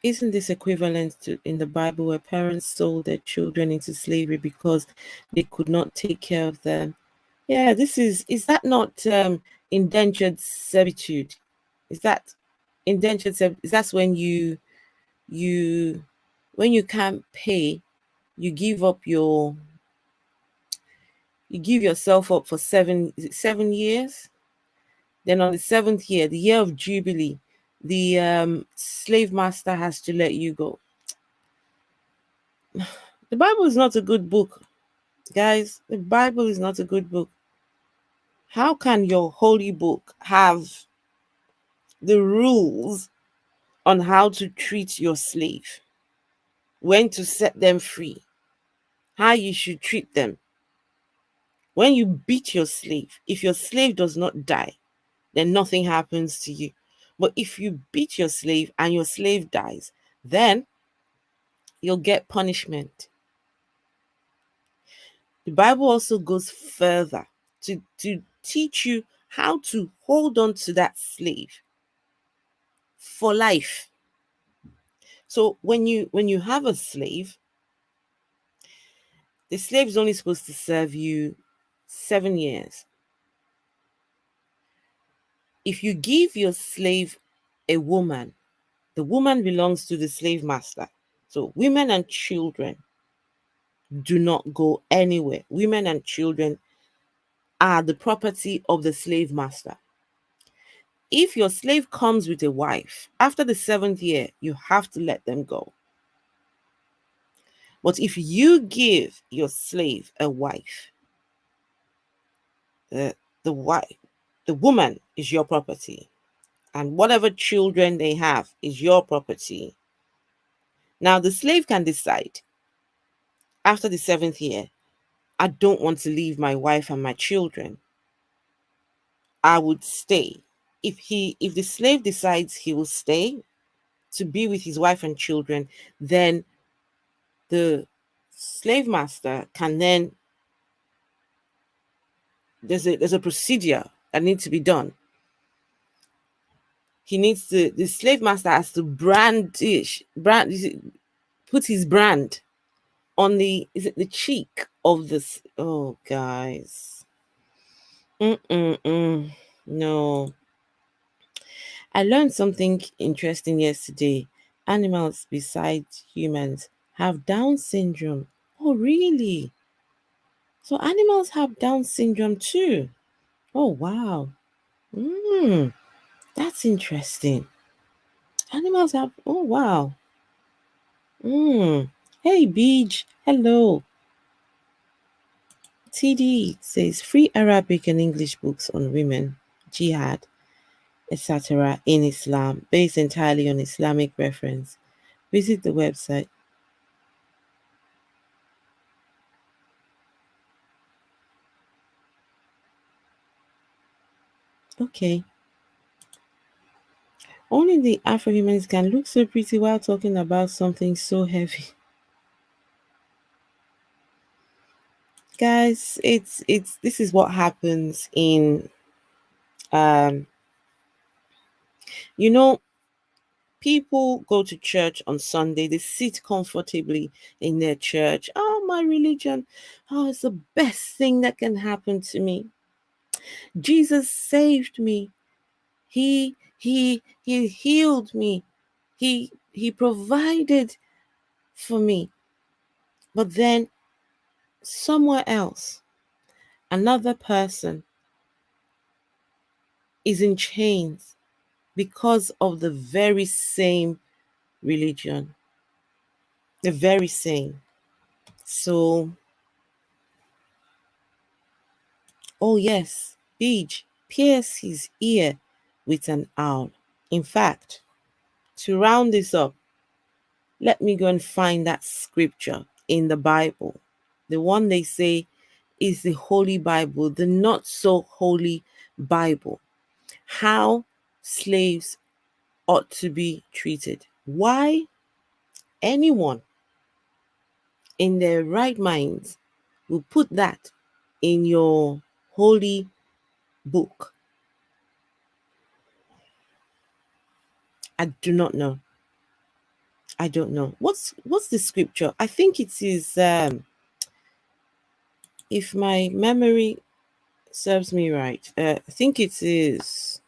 Isn't this equivalent to in the Bible where parents sold their children into slavery because they could not take care of them? Yeah, is that not indentured servitude? Is that indentured servitude? That's when you when you can't pay, you give up your you give yourself up for 7 years. Then on the seventh year, the year of Jubilee, the slave master has to let you go. The Bible is not a good book, guys. The Bible is not a good book. How can your holy book have the rules on how to treat your slave, when to set them free, how you should treat them? When you beat your slave, if your slave does not die, then nothing happens to you. But if you beat your slave and your slave dies, then you'll get punishment. The Bible also goes further to teach you how to hold on to that slave for life. So when you have a slave, the slave is only supposed to serve you 7 years. If you give your slave a woman, the woman belongs to the slave master. So women and children do not go anywhere. Women and children are the property of the slave master. If your slave comes with a wife, after the 7th year, you have to let them go. But if you give your slave a wife, the, the wife, the woman is your property, and whatever children they have is your property. Now, the slave can decide after the 7th year, I don't want to leave my wife and my children. I would stay. If the slave decides he will stay to be with his wife and children, then the slave master can then there's a procedure that needs to be done. The slave master has to put his brand on the cheek of this. Oh, guys. No. I learned something interesting yesterday. Animals besides humans have Down syndrome. Oh, really? So animals have Down syndrome too. Oh, wow. That's interesting. Animals have. Oh, wow. Hey, Beej. Hello. TD says free Arabic and English books on women, jihad, etc. in Islam, based entirely on Islamic reference. Visit the website. Okay. Only the Afro-humans can look so pretty while talking about something so heavy. Guys, it's this is what happens in um you know, people go to church on Sunday, they sit comfortably in their church. Oh, my religion. Oh, it's the best thing that can happen to me. Jesus saved me. He healed me. He provided for me. But then somewhere else, another person is in chains because of the very same religion. The very same. So, oh yes, Beach pierce his ear with an owl. In fact, to round this up, let me go and find that scripture in the Bible. The one they say is the Holy Bible, the not so holy Bible. How slaves ought to be treated. Why anyone in their right minds will put that in your holy book? I do not know. I don't know. What's the scripture? I think it is if my memory serves me right. I think is it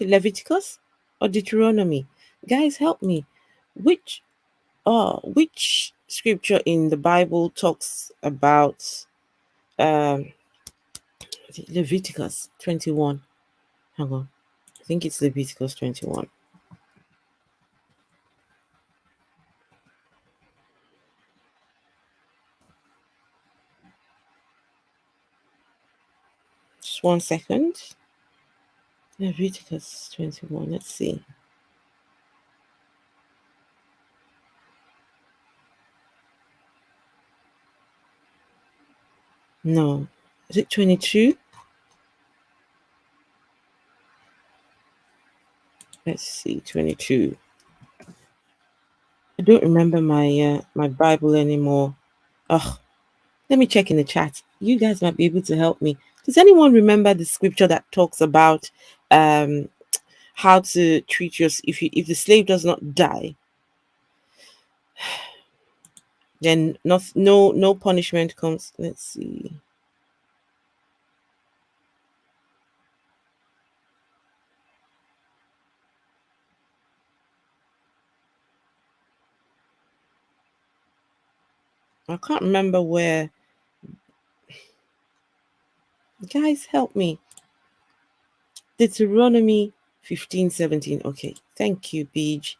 Leviticus or Deuteronomy? Guys, help me. Which scripture in the Bible talks about um Leviticus 21? Hang on. I think it's Leviticus 21. Just 1 second. Leviticus 21. Let's see. No. Is it 22? Let's see. 22. I don't remember my Bible anymore. Ugh. Let me check in the chat. You guys might be able to help me. Does anyone remember the scripture that talks about um how to treat your if the slave does not die, then no punishment comes. Let's see. I can't remember where. Guys, help me. Deuteronomy 15:17. Okay, thank you, Beej.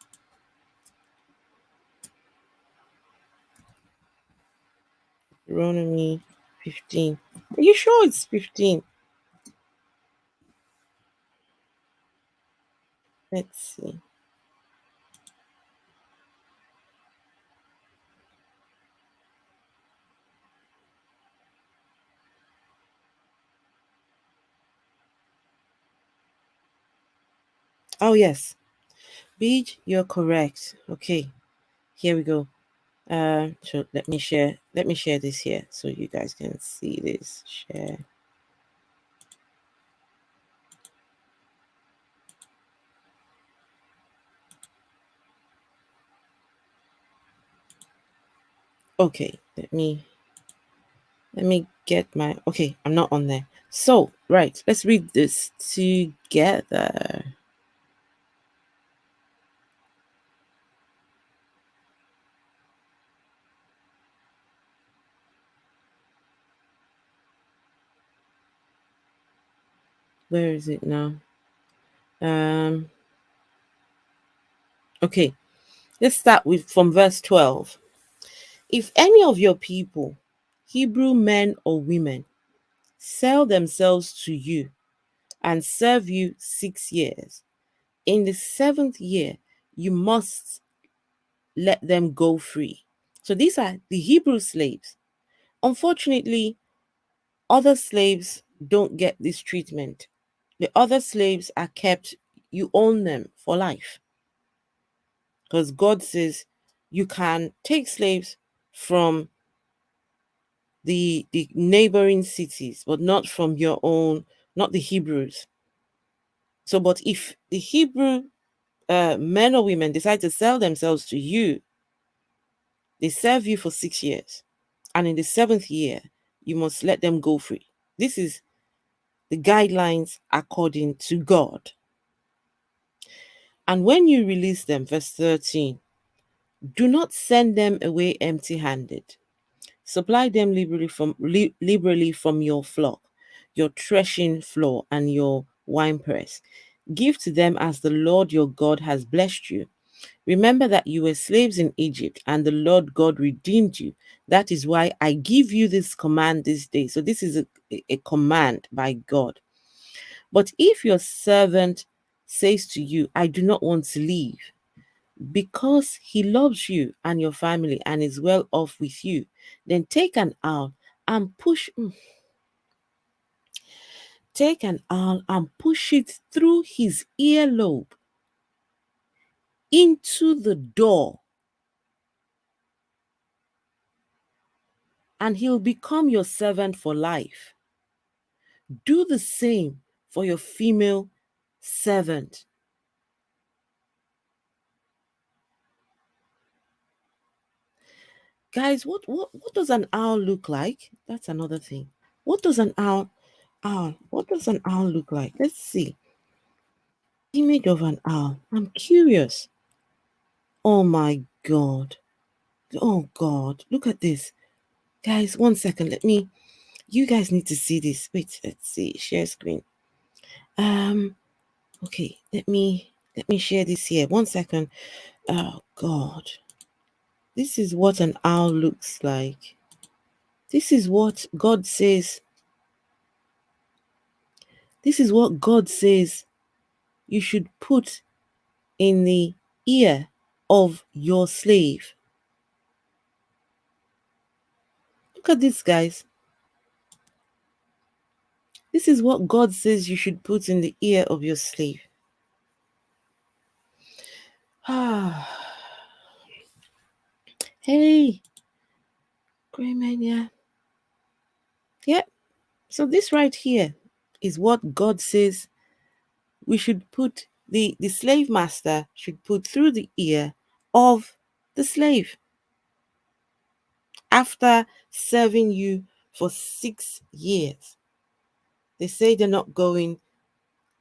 Deuteronomy 15. Are you sure it's 15? Let's see. Oh yes, Beej, you're correct. Okay, here we go. So let me share this here so you guys can see this. Share. Okay, let me get my okay, I'm not on there. So, right, let's read this together. Where is it now? Um okay, let's start with from verse 12. If any of your people, Hebrew men or women, sell themselves to you and serve you 6 years, in the seventh year you must let them go free. So these are the Hebrew slaves. Unfortunately, other slaves don't get this treatment. The other slaves are kept you own them for life. Because God says you can take slaves from the neighboring cities, but not from your own, not the Hebrews. So, but if the Hebrew men or women decide to sell themselves to you, they serve you for 6 years. And in the 7th year, you must let them go free. This is the guidelines according to God. And when you release them, verse 13, do not send them away empty handed. Supply them liberally from your flock, your threshing floor, and your winepress. Give to them as the Lord your God has blessed you. Remember that you were slaves in Egypt, and the Lord God redeemed you. That is why I give you this command this day. So this is a command by God. But if your servant says to you, I do not want to leave, because he loves you and your family and is well off with you, then take an awl and push it through his earlobe into the door, and he'll become your servant for life. Do the same for your female servant. Guys, what does an owl look like? That's another thing. What does an owl what does an owl look like? Let's see. Image of an owl. I'm curious. Oh my God. Oh God. Look at this. Guys, 1 second. You guys need to see this. Wait, let's see. Share screen. Okay, let me share this here. 1 second. Oh God. This is what an owl looks like. This is what God says. This is what God says you should put in the ear of your slave. Look at this, guys. This is what God says you should put in the ear of your slave. Hey, Grey Mania. Yep. So this right here is what God says we should put, the slave master should put through the ear of the slave after serving you for 6 years. They say they're not going,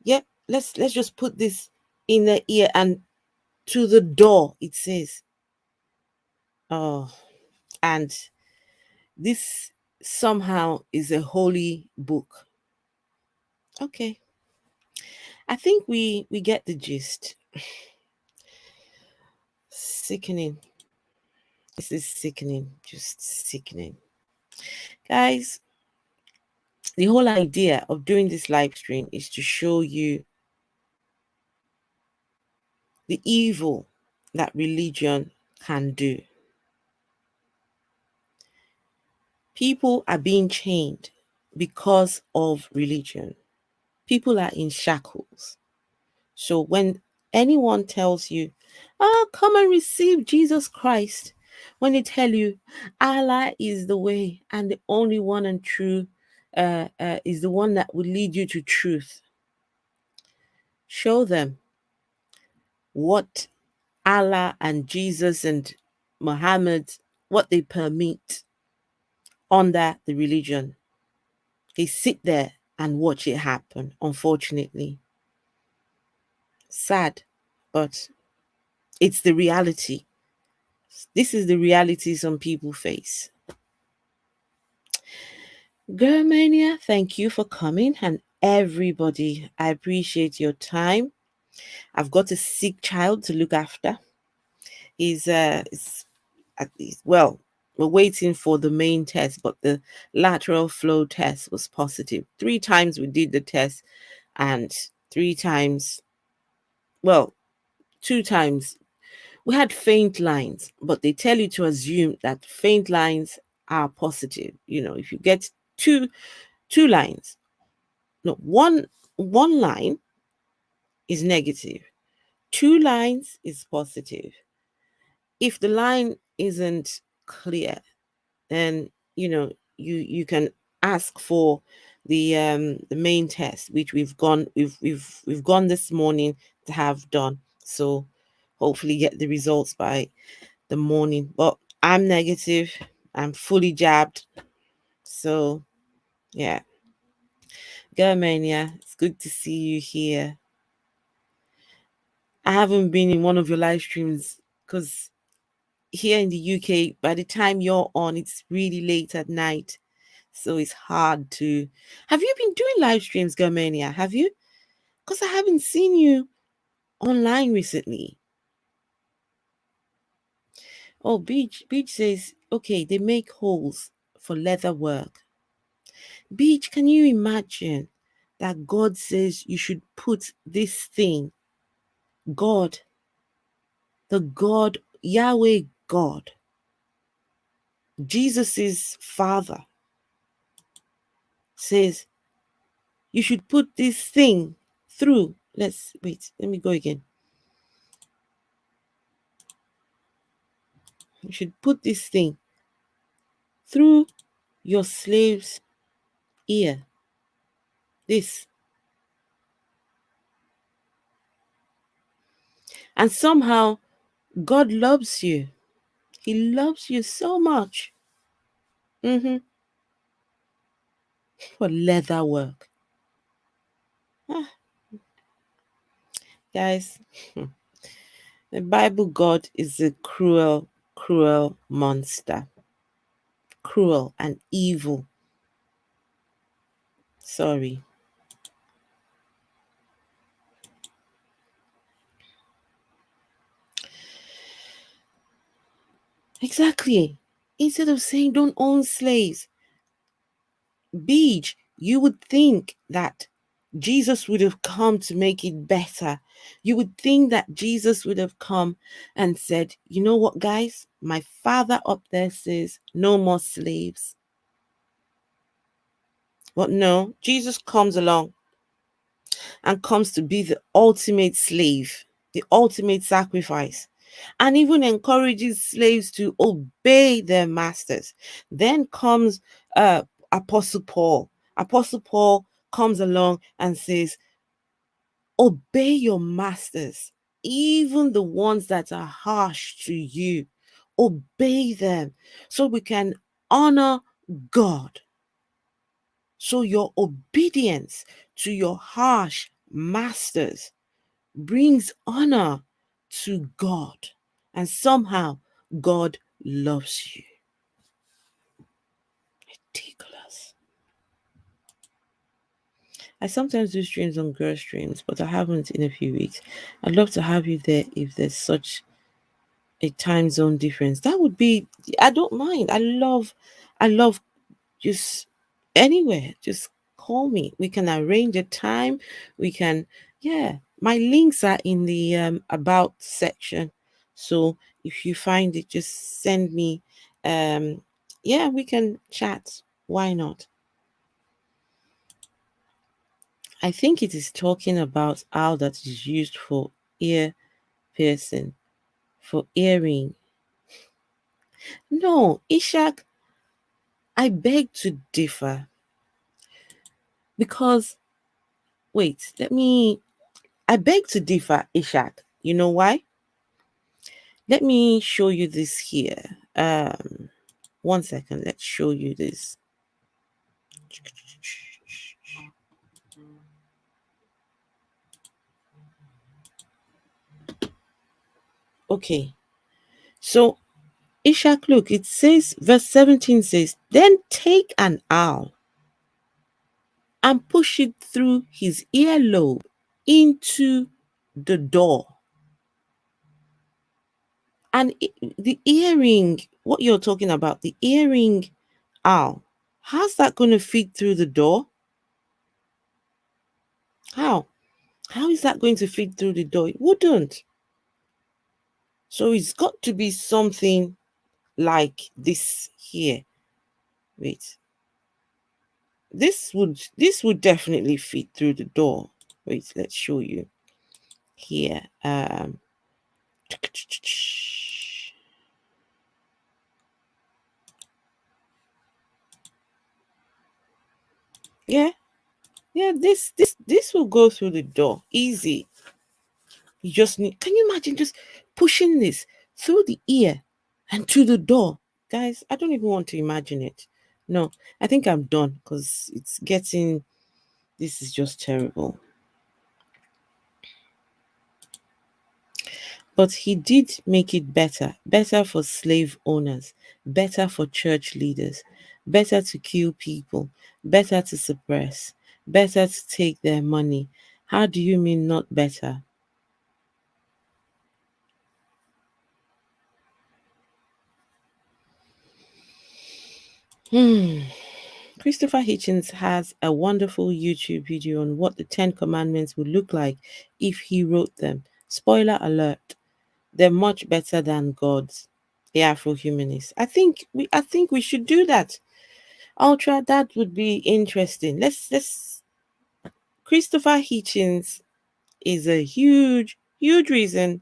yep, let's just put this in the ear and to the door, it says. Oh, and this somehow is a holy book. Okay. I think we get the gist. Sickening. This is sickening. Just sickening. Guys, the whole idea of doing this live stream is to show you the evil that religion can do. People are being chained because of religion. People are in shackles. So when anyone tells you, come and receive Jesus Christ, when they tell you Allah is the way and the only one and true, is the one that will lead you to truth, show them what Allah and Jesus and Muhammad, what they permit under the religion. They sit there and watch it happen, unfortunately. Sad, but it's the reality. This is the reality some people face. Girl Mania, thank you for coming, and everybody, I appreciate your time. I've got a sick child to look after. Well, we're waiting for the main test, but the lateral flow test was positive. 3 times we did the test, and 3 times, well, 2 times we had faint lines, but they tell you to assume that faint lines are positive. You know, if you get two lines, no, one line is negative. 2 lines is positive. If the line isn't clear, then you can ask for the main test, which we've gone this morning to have done. So hopefully get the results by the morning. But I'm negative. I'm fully jabbed. So yeah. Germania, it's good to see you here. I haven't been in one of your live streams because here in the UK, by the time you're on, it's really late at night. So it's hard to. Have you been doing live streams, Germania? Have you? Because I haven't seen you online recently. Oh, Beach says, okay, they make holes for leather work. Beach, can you imagine that God says you should put this thing, God, the God, Yahweh God, Jesus's father, says you should put this thing through. Let me go again. You should put this thing through your slave's ear. This. And somehow God loves you. He loves you so much. For leather work. Guys, the Bible God is a cruel, cruel monster. Cruel and evil. Sorry. Exactly. Instead of saying don't own slaves, Beach, you would think that Jesus would have come to make it better. You would think that Jesus would have come and said, you know what, guys? My father up there says no more slaves. But no, Jesus comes along and comes to be the ultimate slave, the ultimate sacrifice, and even encourages slaves to obey their masters. Then comes Apostle Paul. Apostle Paul comes along and says, obey your masters, even the ones that are harsh to you. Obey them so we can honor God. So your obedience to your harsh masters brings honor to God. And somehow God loves you. Ridiculous. I sometimes do streams on girl streams, but I haven't in a few weeks. I'd love to have you there if there's such a time zone difference. That would be, I don't mind. I love just anywhere. Just call me. We can arrange a time. We can, yeah. My links are in the about section. So if you find it, just send me. Yeah, we can chat. Why not? I think it is talking about owl that is used for ear piercing, for earring. No, Ishak, I beg to differ. Because, wait, I beg to differ, Ishak. You know why? Let me show you this here. 1 second, let's show you this. Okay. So, Ishak, look, it says, verse 17 says, then take an owl and push it through his earlobe into the door. And the earring, what you're talking about, the earring owl, how's that going to fit through the door? How? How is that going to fit through the door? It wouldn't. So it's got to be something like this here. Wait. This would definitely fit through the door. Wait, let's show you. here. Yeah, yeah. This will go through the door easy. You just need. Can you imagine just pushing this through the ear and to the door, guys? I don't even want to imagine it. No, I think I'm done because it's getting. This is just terrible. But he did make it better, better for slave owners, better for church leaders, better to kill people, better to suppress, better to take their money. How do you mean not better? Christopher Hitchens has a wonderful YouTube video on what the Ten Commandments would look like if he wrote them. Spoiler alert, they're much better than God's. The Afro-humanists. I think we should do that. Ultra, that would be interesting. Let's Christopher Hitchens is a huge reason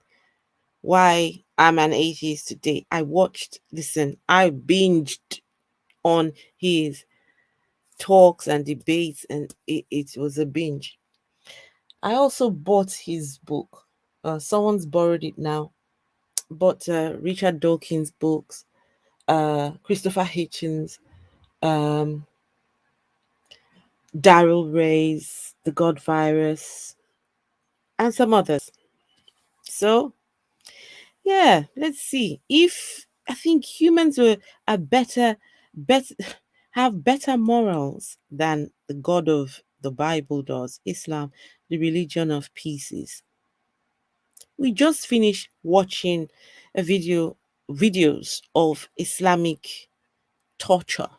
why I'm an atheist today. I binged on his talks and debates, and it was a binge. I also bought his book. Someone's borrowed it now. Bought Richard Dawkins' books, Christopher Hitchens, um, Daryl Ray's The God Virus, and some others. So, yeah, let's see. If I think humans are better, have better morals than the God of the Bible does, Islam, the religion of pieces. We just finished watching a videos of torture,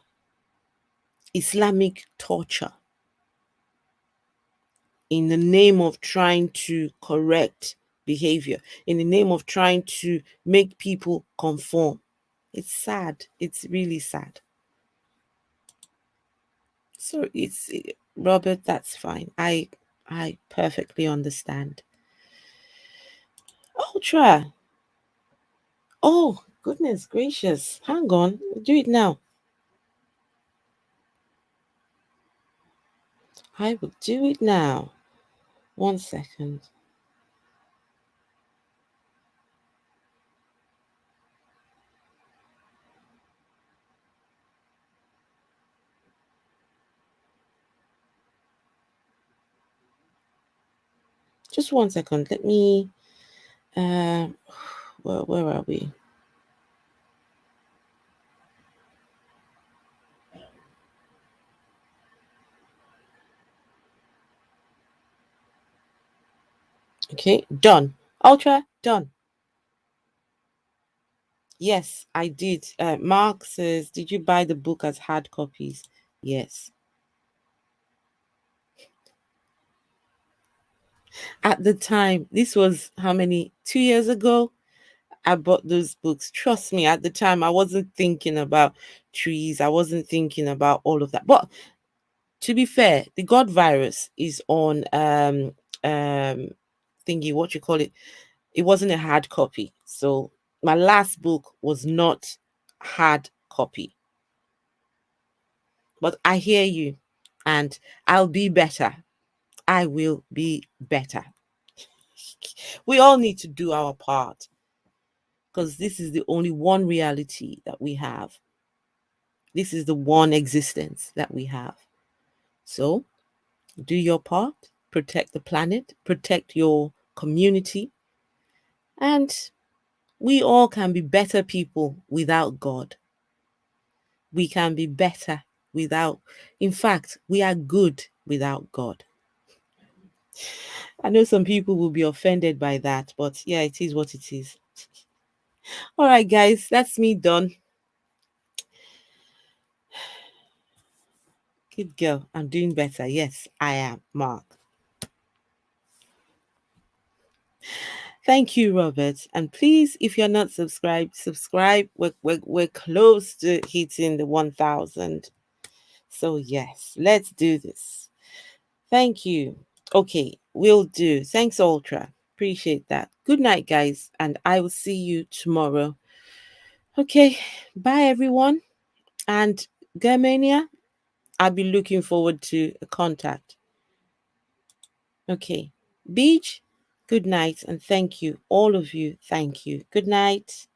Islamic torture in the name of trying to correct behavior, in the name of trying to make people conform. It's sad. It's really sad. So it's Robert, that's fine. I perfectly understand. Ultra. Oh, goodness gracious. Hang on. Do it now. I will do it now. 1 second. Just 1 second. Let me where are we? Okay, done. Ultra, done. Yes, I did. Mark says, did you buy the book as hard copies? Yes. At the time, this was how many? 2 years ago? I bought those books. Trust me, at the time, I wasn't thinking about trees. I wasn't thinking about all of that. But to be fair, the God Virus is on thingy, what you call it. It wasn't a hard copy. So my last book was not hard copy. But I hear you, and I'll be better. I will be better. We all need to do our part because this is the only one reality that we have. This is the one existence that we have. So do your part, protect the planet, protect your community, and we all can be better people without God. We can be better without, in fact, we are good without God. I know some people will be offended by that, but yeah, it is what it is. All right, guys, that's me done. Good girl. I'm doing better. Yes, I am, Mark. Thank you, Robert. And please, if you're not subscribed, subscribe. We're close to hitting the 1,000. So, yes, let's do this. Thank you. Okay, we'll do. Thanks, Ultra. appreciate that. Good night, guys, and I will see you tomorrow. Okay, bye everyone. And Germania, I'll be looking forward to a contact. Okay. Beach, good night and thank you. All of you, thank you. Good night.